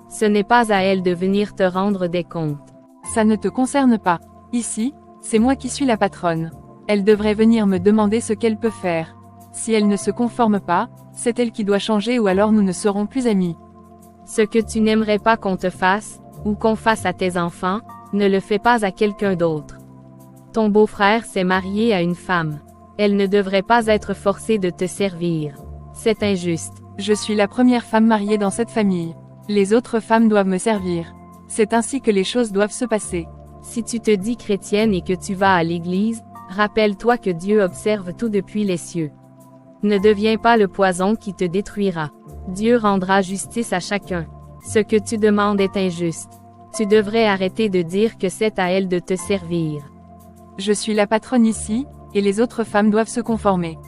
Ce n'est pas à elle de venir te rendre des comptes. Ça ne te concerne pas. Ici, c'est moi qui suis la patronne. Elle devrait venir me demander ce qu'elle peut faire. Si elle ne se conforme pas, c'est elle qui doit changer ou alors nous ne serons plus amis. Ce que tu n'aimerais pas qu'on te fasse, ou qu'on fasse à tes enfants, ne le fais pas à quelqu'un d'autre. Ton beau-frère s'est marié à une femme. Elle ne devrait pas être forcée de te servir. C'est injuste. Je suis la première femme mariée dans cette famille. Les autres femmes doivent me servir. C'est ainsi que les choses doivent se passer. Si tu te dis chrétienne et que tu vas à l'église, rappelle-toi que Dieu observe tout depuis les cieux. Ne deviens pas le poison qui te détruira. Dieu rendra justice à chacun. Ce que tu demandes est injuste. Tu devrais arrêter de dire que c'est à elle de te servir. Je suis la patronne ici, et les autres femmes doivent se conformer.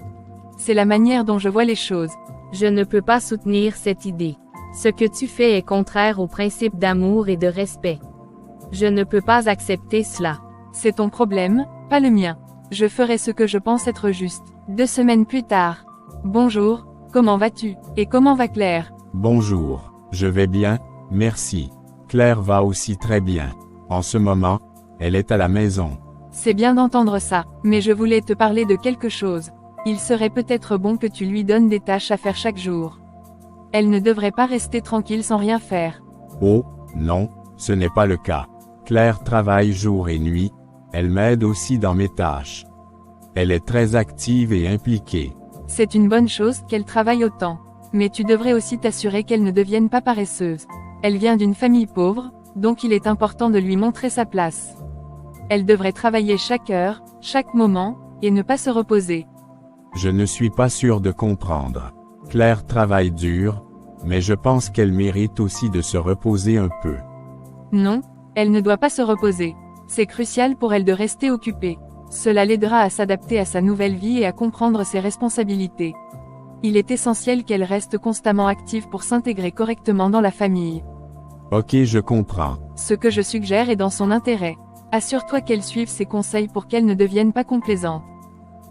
C'est la manière dont je vois les choses. Je ne peux pas soutenir cette idée. Ce que tu fais est contraire aux principes d'amour et de respect. Je ne peux pas accepter cela. C'est ton problème, pas le mien. Je ferai ce que je pense être juste. 2 semaines plus tard. Bonjour, comment vas-tu? Et comment va Claire? Bonjour, je vais bien, merci. Claire va aussi très bien. En ce moment, elle est à la maison. C'est bien d'entendre ça, mais je voulais te parler de quelque chose. Il serait peut-être bon que tu lui donnes des tâches à faire chaque jour. Elle ne devrait pas rester tranquille sans rien faire. Oh, non, ce n'est pas le cas. Claire travaille jour et nuit, elle m'aide aussi dans mes tâches. Elle est très active et impliquée. C'est une bonne chose qu'elle travaille autant. Mais tu devrais aussi t'assurer qu'elle ne devienne pas paresseuse. Elle vient d'une famille pauvre, donc il est important de lui montrer sa place. Elle devrait travailler chaque heure, chaque moment, et ne pas se reposer. Je ne suis pas sûr de comprendre. Claire travaille dur, mais je pense qu'elle mérite aussi de se reposer un peu. Non, elle ne doit pas se reposer. C'est crucial pour elle de rester occupée. Cela l'aidera à s'adapter à sa nouvelle vie et à comprendre ses responsabilités. Il est essentiel qu'elle reste constamment active pour s'intégrer correctement dans la famille. Ok, je comprends. Ce que je suggère est dans son intérêt. Assure-toi qu'elle suive ses conseils pour qu'elle ne devienne pas complaisante.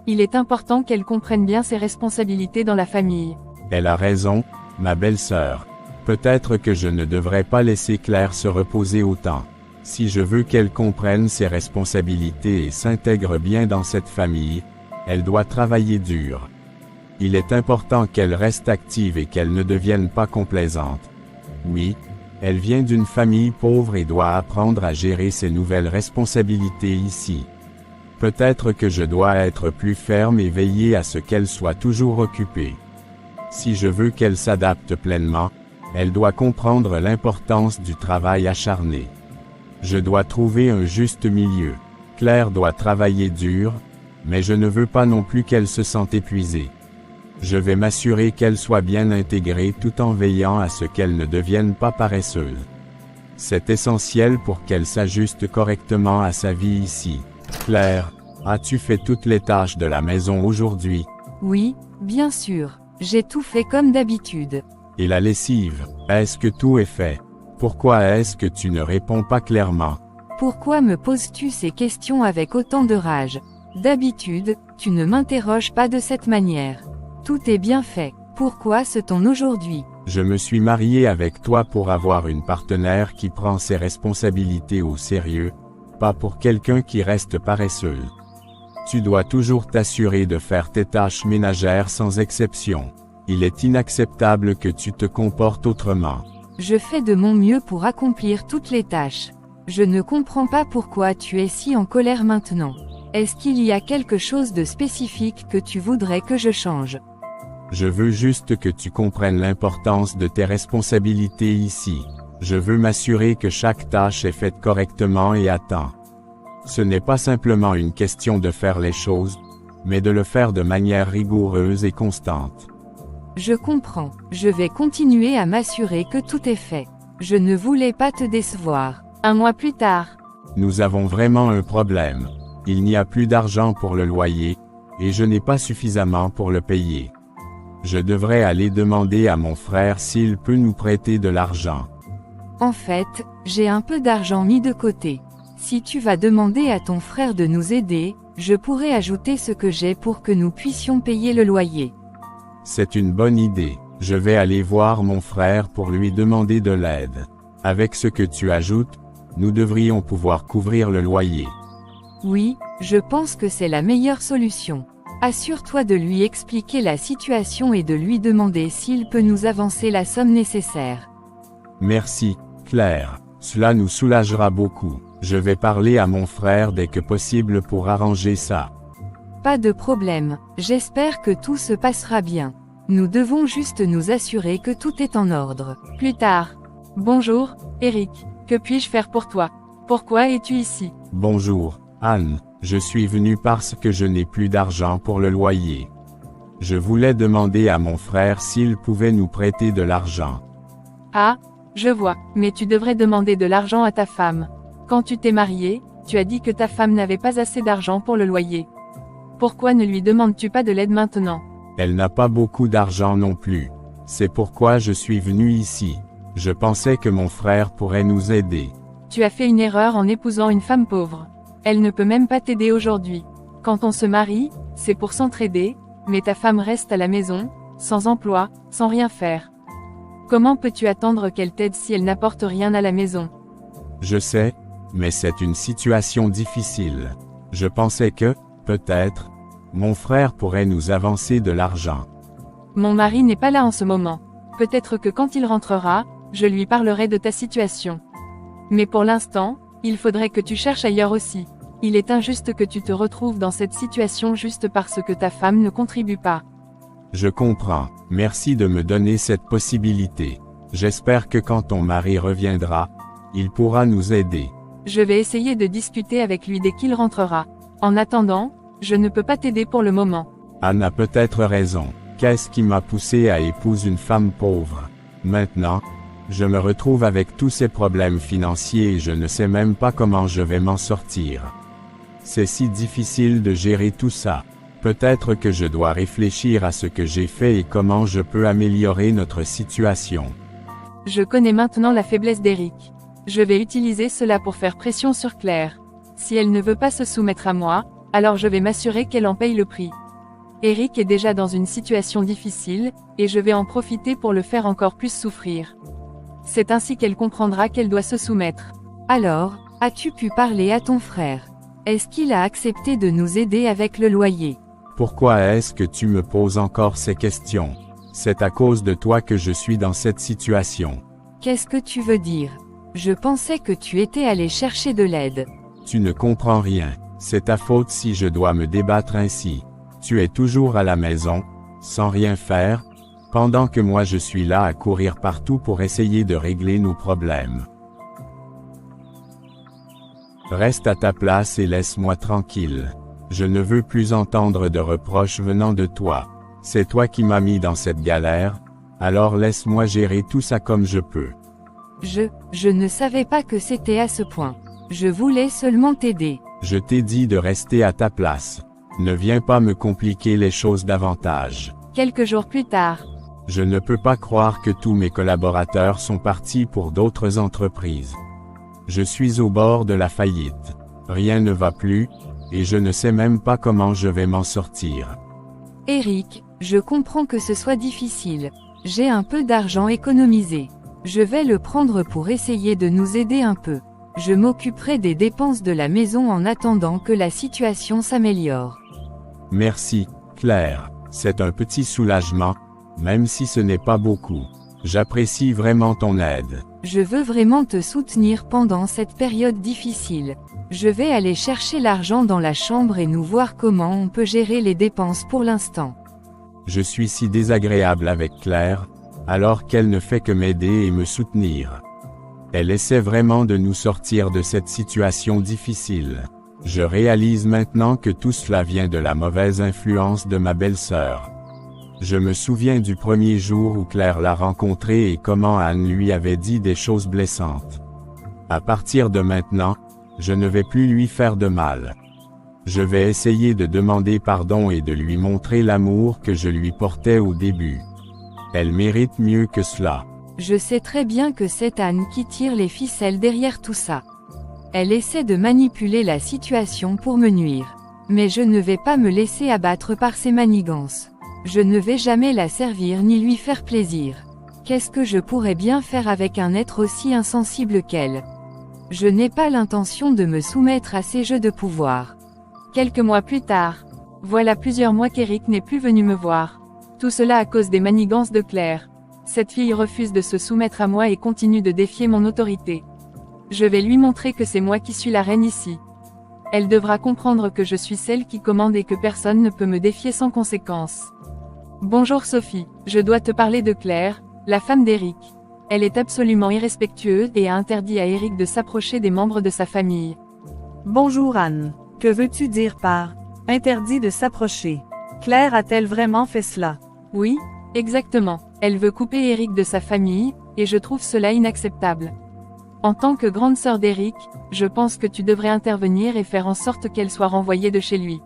Il est important qu'elle comprenne bien ses responsabilités dans la famille. Elle a raison, ma belle-sœur. Peut-être que je ne devrais pas laisser Claire se reposer autant. Si je veux qu'elle comprenne ses responsabilités et s'intègre bien dans cette famille, elle doit travailler dur. Il est important qu'elle reste active et qu'elle ne devienne pas complaisante. Oui, elle vient d'une famille pauvre et doit apprendre à gérer ses nouvelles responsabilités ici. Peut-être que je dois être plus ferme et veiller à ce qu'elle soit toujours occupée. Si je veux qu'elle s'adapte pleinement, elle doit comprendre l'importance du travail acharné. Je dois trouver un juste milieu. Claire doit travailler dur, mais je ne veux pas non plus qu'elle se sente épuisée. Je vais m'assurer qu'elle soit bien intégrée tout en veillant à ce qu'elle ne devienne pas paresseuse. C'est essentiel pour qu'elle s'ajuste correctement à sa vie ici. Claire, as-tu fait toutes les tâches de la maison aujourd'hui? Oui, bien sûr. J'ai tout fait comme d'habitude. Et la lessive, est-ce que tout est fait? Pourquoi est-ce que tu ne réponds pas clairement? Pourquoi me poses-tu ces questions avec autant de rage? D'habitude, tu ne m'interroges pas de cette manière. Tout est bien fait. Pourquoi ce ton aujourd'hui? Je me suis marié avec toi pour avoir une partenaire qui prend ses responsabilités au sérieux, pas pour quelqu'un qui reste paresseuse. Tu dois toujours t'assurer de faire tes tâches ménagères sans exception. Il est inacceptable que tu te comportes autrement. Je fais de mon mieux pour accomplir toutes les tâches. Je ne comprends pas pourquoi tu es si en colère maintenant. Est-ce qu'il y a quelque chose de spécifique que tu voudrais que je change? Je veux juste que tu comprennes l'importance de tes responsabilités ici. Je veux m'assurer que chaque tâche est faite correctement et à temps. Ce n'est pas simplement une question de faire les choses, mais de le faire de manière rigoureuse et constante. Je comprends. Je vais continuer à m'assurer que tout est fait. Je ne voulais pas te décevoir. 1 mois plus tard. Nous avons vraiment un problème. Il n'y a plus d'argent pour le loyer, et je n'ai pas suffisamment pour le payer. Je devrais aller demander à mon frère s'il peut nous prêter de l'argent. En fait, j'ai un peu d'argent mis de côté. Si tu vas demander à ton frère de nous aider, je pourrai ajouter ce que j'ai pour que nous puissions payer le loyer. C'est une bonne idée. Je vais aller voir mon frère pour lui demander de l'aide. Avec ce que tu ajoutes, nous devrions pouvoir couvrir le loyer. Oui, je pense que c'est la meilleure solution. Assure-toi de lui expliquer la situation et de lui demander s'il peut nous avancer la somme nécessaire. Merci, Claire. Cela nous soulagera beaucoup. Je vais parler à mon frère dès que possible pour arranger ça. Pas de problème. J'espère que tout se passera bien. Nous devons juste nous assurer que tout est en ordre. Plus tard. Bonjour, Eric. Que puis-je faire pour toi? Pourquoi es-tu ici? Bonjour, Anne. Je suis venu parce que je n'ai plus d'argent pour le loyer. Je voulais demander à mon frère s'il pouvait nous prêter de l'argent. Ah, je vois, mais tu devrais demander de l'argent à ta femme. Quand tu t'es marié, tu as dit que ta femme n'avait pas assez d'argent pour le loyer. Pourquoi ne lui demandes-tu pas de l'aide maintenant? Elle n'a pas beaucoup d'argent non plus. C'est pourquoi je suis venu ici. Je pensais que mon frère pourrait nous aider. Tu as fait une erreur en épousant une femme pauvre. Elle ne peut même pas t'aider aujourd'hui. Quand on se marie, c'est pour s'entraider, mais ta femme reste à la maison, sans emploi, sans rien faire. Comment peux-tu attendre qu'elle t'aide si elle n'apporte rien à la maison? Je sais, mais c'est une situation difficile. Je pensais que, peut-être, mon frère pourrait nous avancer de l'argent. Mon mari n'est pas là en ce moment. Peut-être que quand il rentrera, je lui parlerai de ta situation. Mais pour l'instant, il faudrait que tu cherches ailleurs aussi. Il est injuste que tu te retrouves dans cette situation juste parce que ta femme ne contribue pas. Je comprends. Merci de me donner cette possibilité. J'espère que quand ton mari reviendra, il pourra nous aider. Je vais essayer de discuter avec lui dès qu'il rentrera. En attendant, je ne peux pas t'aider pour le moment. Anne a peut-être raison. Qu'est-ce qui m'a poussé à épouser une femme pauvre? Maintenant, je me retrouve avec tous ces problèmes financiers et je ne sais même pas comment je vais m'en sortir. C'est si difficile de gérer tout ça. Peut-être que je dois réfléchir à ce que j'ai fait et comment je peux améliorer notre situation. Je connais maintenant la faiblesse d'Eric. Je vais utiliser cela pour faire pression sur Claire. Si elle ne veut pas se soumettre à moi, alors je vais m'assurer qu'elle en paye le prix. Eric est déjà dans une situation difficile, et je vais en profiter pour le faire encore plus souffrir. C'est ainsi qu'elle comprendra qu'elle doit se soumettre. Alors, as-tu pu parler à ton frère? Est-ce qu'il a accepté de nous aider avec le loyer? Pourquoi est-ce que tu me poses encore ces questions? C'est à cause de toi que je suis dans cette situation. Qu'est-ce que tu veux dire? Je pensais que tu étais allé chercher de l'aide. Tu ne comprends rien. C'est ta faute si je dois me débattre ainsi. Tu es toujours à la maison, sans rien faire, pendant que moi je suis là à courir partout pour essayer de régler nos problèmes. Reste à ta place et laisse-moi tranquille. Je ne veux plus entendre de reproches venant de toi. C'est toi qui m'as mis dans cette galère, alors laisse-moi gérer tout ça comme je peux. Je ne savais pas que c'était à ce point. Je voulais seulement t'aider. Je t'ai dit de rester à ta place. Ne viens pas me compliquer les choses davantage. Quelques jours plus tard. Je ne peux pas croire que tous mes collaborateurs sont partis pour d'autres entreprises. Je suis au bord de la faillite. Rien ne va plus, et je ne sais même pas comment je vais m'en sortir. Eric, je comprends que ce soit difficile. J'ai un peu d'argent économisé. Je vais le prendre pour essayer de nous aider un peu. Je m'occuperai des dépenses de la maison en attendant que la situation s'améliore. Merci, Claire. C'est un petit soulagement, même si ce n'est pas beaucoup. J'apprécie vraiment ton aide. Je veux vraiment te soutenir pendant cette période difficile. Je vais aller chercher l'argent dans la chambre et nous voir comment on peut gérer les dépenses pour l'instant. Je suis si désagréable avec Claire, alors qu'elle ne fait que m'aider et me soutenir. Elle essaie vraiment de nous sortir de cette situation difficile. Je réalise maintenant que tout cela vient de la mauvaise influence de ma belle-sœur. Je me souviens du premier jour où Claire l'a rencontrée et comment Anne lui avait dit des choses blessantes. À partir de maintenant, je ne vais plus lui faire de mal. Je vais essayer de demander pardon et de lui montrer l'amour que je lui portais au début. Elle mérite mieux que cela. Je sais très bien que c'est Anne qui tire les ficelles derrière tout ça. Elle essaie de manipuler la situation pour me nuire. Mais je ne vais pas me laisser abattre par ses manigances. Je ne vais jamais la servir ni lui faire plaisir. Qu'est-ce que je pourrais bien faire avec un être aussi insensible qu'elle? Je n'ai pas l'intention de me soumettre à ces jeux de pouvoir. Quelques mois plus tard. Voilà plusieurs mois qu'Eric n'est plus venu me voir. Tout cela à cause des manigances de Claire. Cette fille refuse de se soumettre à moi et continue de défier mon autorité. Je vais lui montrer que c'est moi qui suis la reine ici. Elle devra comprendre que je suis celle qui commande et que personne ne peut me défier sans conséquence. Bonjour Sophie, je dois te parler de Claire, la femme d'Eric. Elle est absolument irrespectueuse et a interdit à Eric de s'approcher des membres de sa famille. Bonjour Anne. Que veux-tu dire par « interdit de s'approcher » ? Claire a-t-elle vraiment fait cela? Oui, exactement. Elle veut couper Eric de sa famille, et je trouve cela inacceptable. En tant que grande sœur d'Eric, je pense que tu devrais intervenir et faire en sorte qu'elle soit renvoyée de chez lui.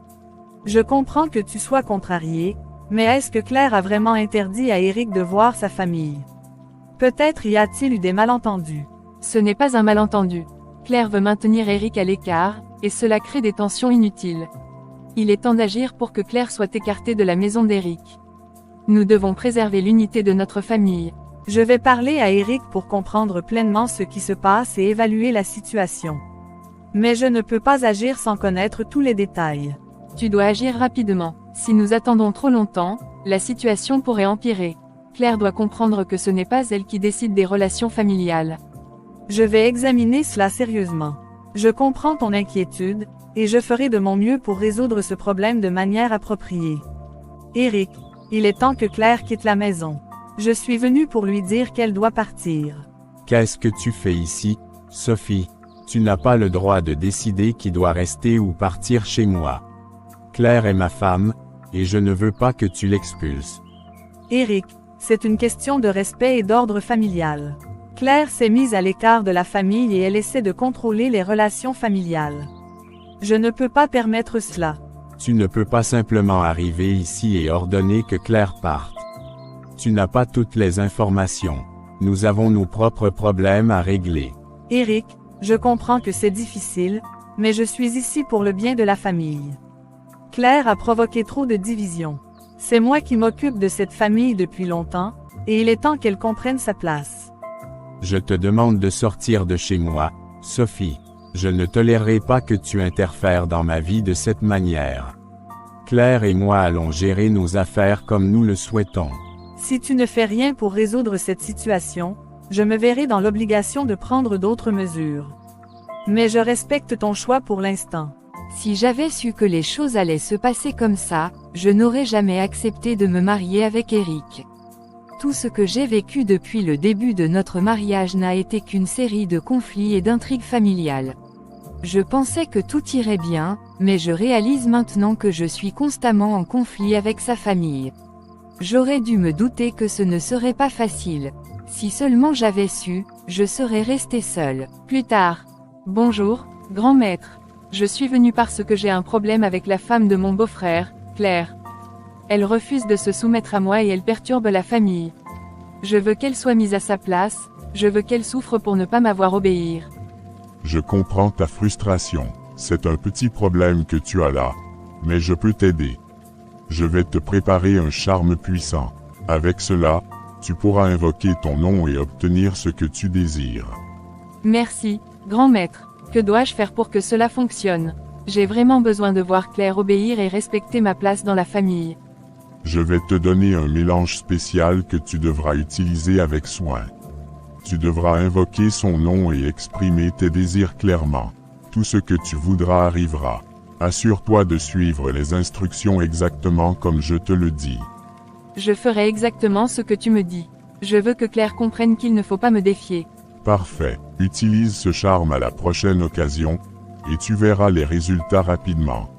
Je comprends que tu sois contrariée, mais est-ce que Claire a vraiment interdit à Eric de voir sa famille? Peut-être y a-t-il eu des malentendus. Ce n'est pas un malentendu. Claire veut maintenir Eric à l'écart, et cela crée des tensions inutiles. Il est temps d'agir pour que Claire soit écartée de la maison d'Eric. Nous devons préserver l'unité de notre famille. Je vais parler à Eric pour comprendre pleinement ce qui se passe et évaluer la situation. Mais je ne peux pas agir sans connaître tous les détails. Tu dois agir rapidement. Si nous attendons trop longtemps, la situation pourrait empirer. Claire doit comprendre que ce n'est pas elle qui décide des relations familiales. Je vais examiner cela sérieusement. Je comprends ton inquiétude, et je ferai de mon mieux pour résoudre ce problème de manière appropriée. Eric, il est temps que Claire quitte la maison. Je suis venu pour lui dire qu'elle doit partir. Qu'est-ce que tu fais ici, Sophie? Tu n'as pas le droit de décider qui doit rester ou partir chez moi. Claire est ma femme, et je ne veux pas que tu l'expulses. Eric, c'est une question de respect et d'ordre familial. Claire s'est mise à l'écart de la famille et elle essaie de contrôler les relations familiales. Je ne peux pas permettre cela. Tu ne peux pas simplement arriver ici et ordonner que Claire parte. Tu n'as pas toutes les informations. Nous avons nos propres problèmes à régler. Eric, je comprends que c'est difficile, mais je suis ici pour le bien de la famille. Claire a provoqué trop de divisions. C'est moi qui m'occupe de cette famille depuis longtemps, et il est temps qu'elle comprenne sa place. Je te demande de sortir de chez moi, Sophie. Je ne tolérerai pas que tu interfères dans ma vie de cette manière. Claire et moi allons gérer nos affaires comme nous le souhaitons. Si tu ne fais rien pour résoudre cette situation, je me verrai dans l'obligation de prendre d'autres mesures. Mais je respecte ton choix pour l'instant. Si j'avais su que les choses allaient se passer comme ça, je n'aurais jamais accepté de me marier avec Eric. Tout ce que j'ai vécu depuis le début de notre mariage n'a été qu'une série de conflits et d'intrigues familiales. Je pensais que tout irait bien, mais je réalise maintenant que je suis constamment en conflit avec sa famille. J'aurais dû me douter que ce ne serait pas facile. Si seulement j'avais su, je serais restée seule. Plus tard. Bonjour, grand maître. Je suis venu parce que j'ai un problème avec la femme de mon beau-frère, Claire. Elle refuse de se soumettre à moi et elle perturbe la famille. Je veux qu'elle soit mise à sa place, je veux qu'elle souffre pour ne pas m'avoir obéir. Je comprends ta frustration. C'est un petit problème que tu as là. Mais je peux t'aider. Je vais te préparer un charme puissant. Avec cela, tu pourras invoquer ton nom et obtenir ce que tu désires. Merci, grand maître. Que dois-je faire pour que cela fonctionne? J'ai vraiment besoin de voir Claire obéir et respecter ma place dans la famille. Je vais te donner un mélange spécial que tu devras utiliser avec soin. Tu devras invoquer son nom et exprimer tes désirs clairement. Tout ce que tu voudras arrivera. Assure-toi de suivre les instructions exactement comme je te le dis. Je ferai exactement ce que tu me dis. Je veux que Claire comprenne qu'il ne faut pas me défier. Parfait. Utilise ce charme à la prochaine occasion, et tu verras les résultats rapidement.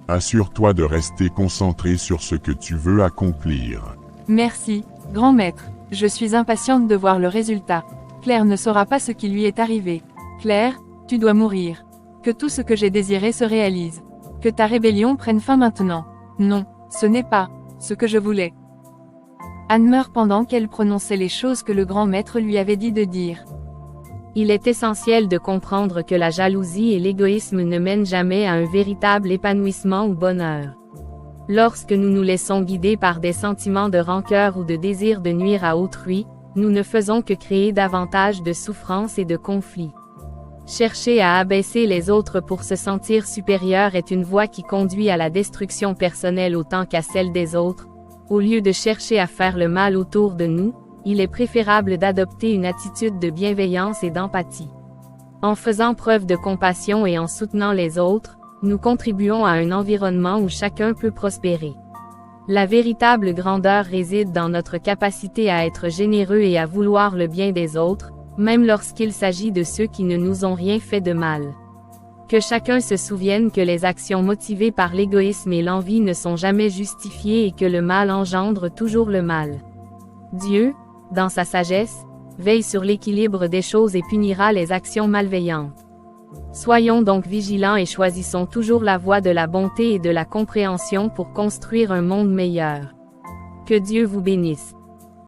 Assure-toi de rester concentré sur ce que tu veux accomplir. Merci, grand maître. Je suis impatiente de voir le résultat. Claire ne saura pas ce qui lui est arrivé. Claire, tu dois mourir. Que tout ce que j'ai désiré se réalise. Que ta rébellion prenne fin maintenant. Non, ce n'est pas ce que je voulais. Anne meurt pendant qu'elle prononçait les choses que le grand maître lui avait dit de dire. Il est essentiel de comprendre que la jalousie et l'égoïsme ne mènent jamais à un véritable épanouissement ou bonheur. Lorsque nous nous laissons guider par des sentiments de rancœur ou de désir de nuire à autrui, nous ne faisons que créer davantage de souffrance et de conflits. Chercher à abaisser les autres pour se sentir supérieur est une voie qui conduit à la destruction personnelle autant qu'à celle des autres. Au lieu de chercher à faire le mal autour de nous, il est préférable d'adopter une attitude de bienveillance et d'empathie. En faisant preuve de compassion et en soutenant les autres, nous contribuons à un environnement où chacun peut prospérer. La véritable grandeur réside dans notre capacité à être généreux et à vouloir le bien des autres, même lorsqu'il s'agit de ceux qui ne nous ont rien fait de mal. Que chacun se souvienne que les actions motivées par l'égoïsme et l'envie ne sont jamais justifiées et que le mal engendre toujours le mal. Dieu, dans sa sagesse, veille sur l'équilibre des choses et punira les actions malveillantes. Soyons donc vigilants et choisissons toujours la voie de la bonté et de la compréhension pour construire un monde meilleur. Que Dieu vous bénisse.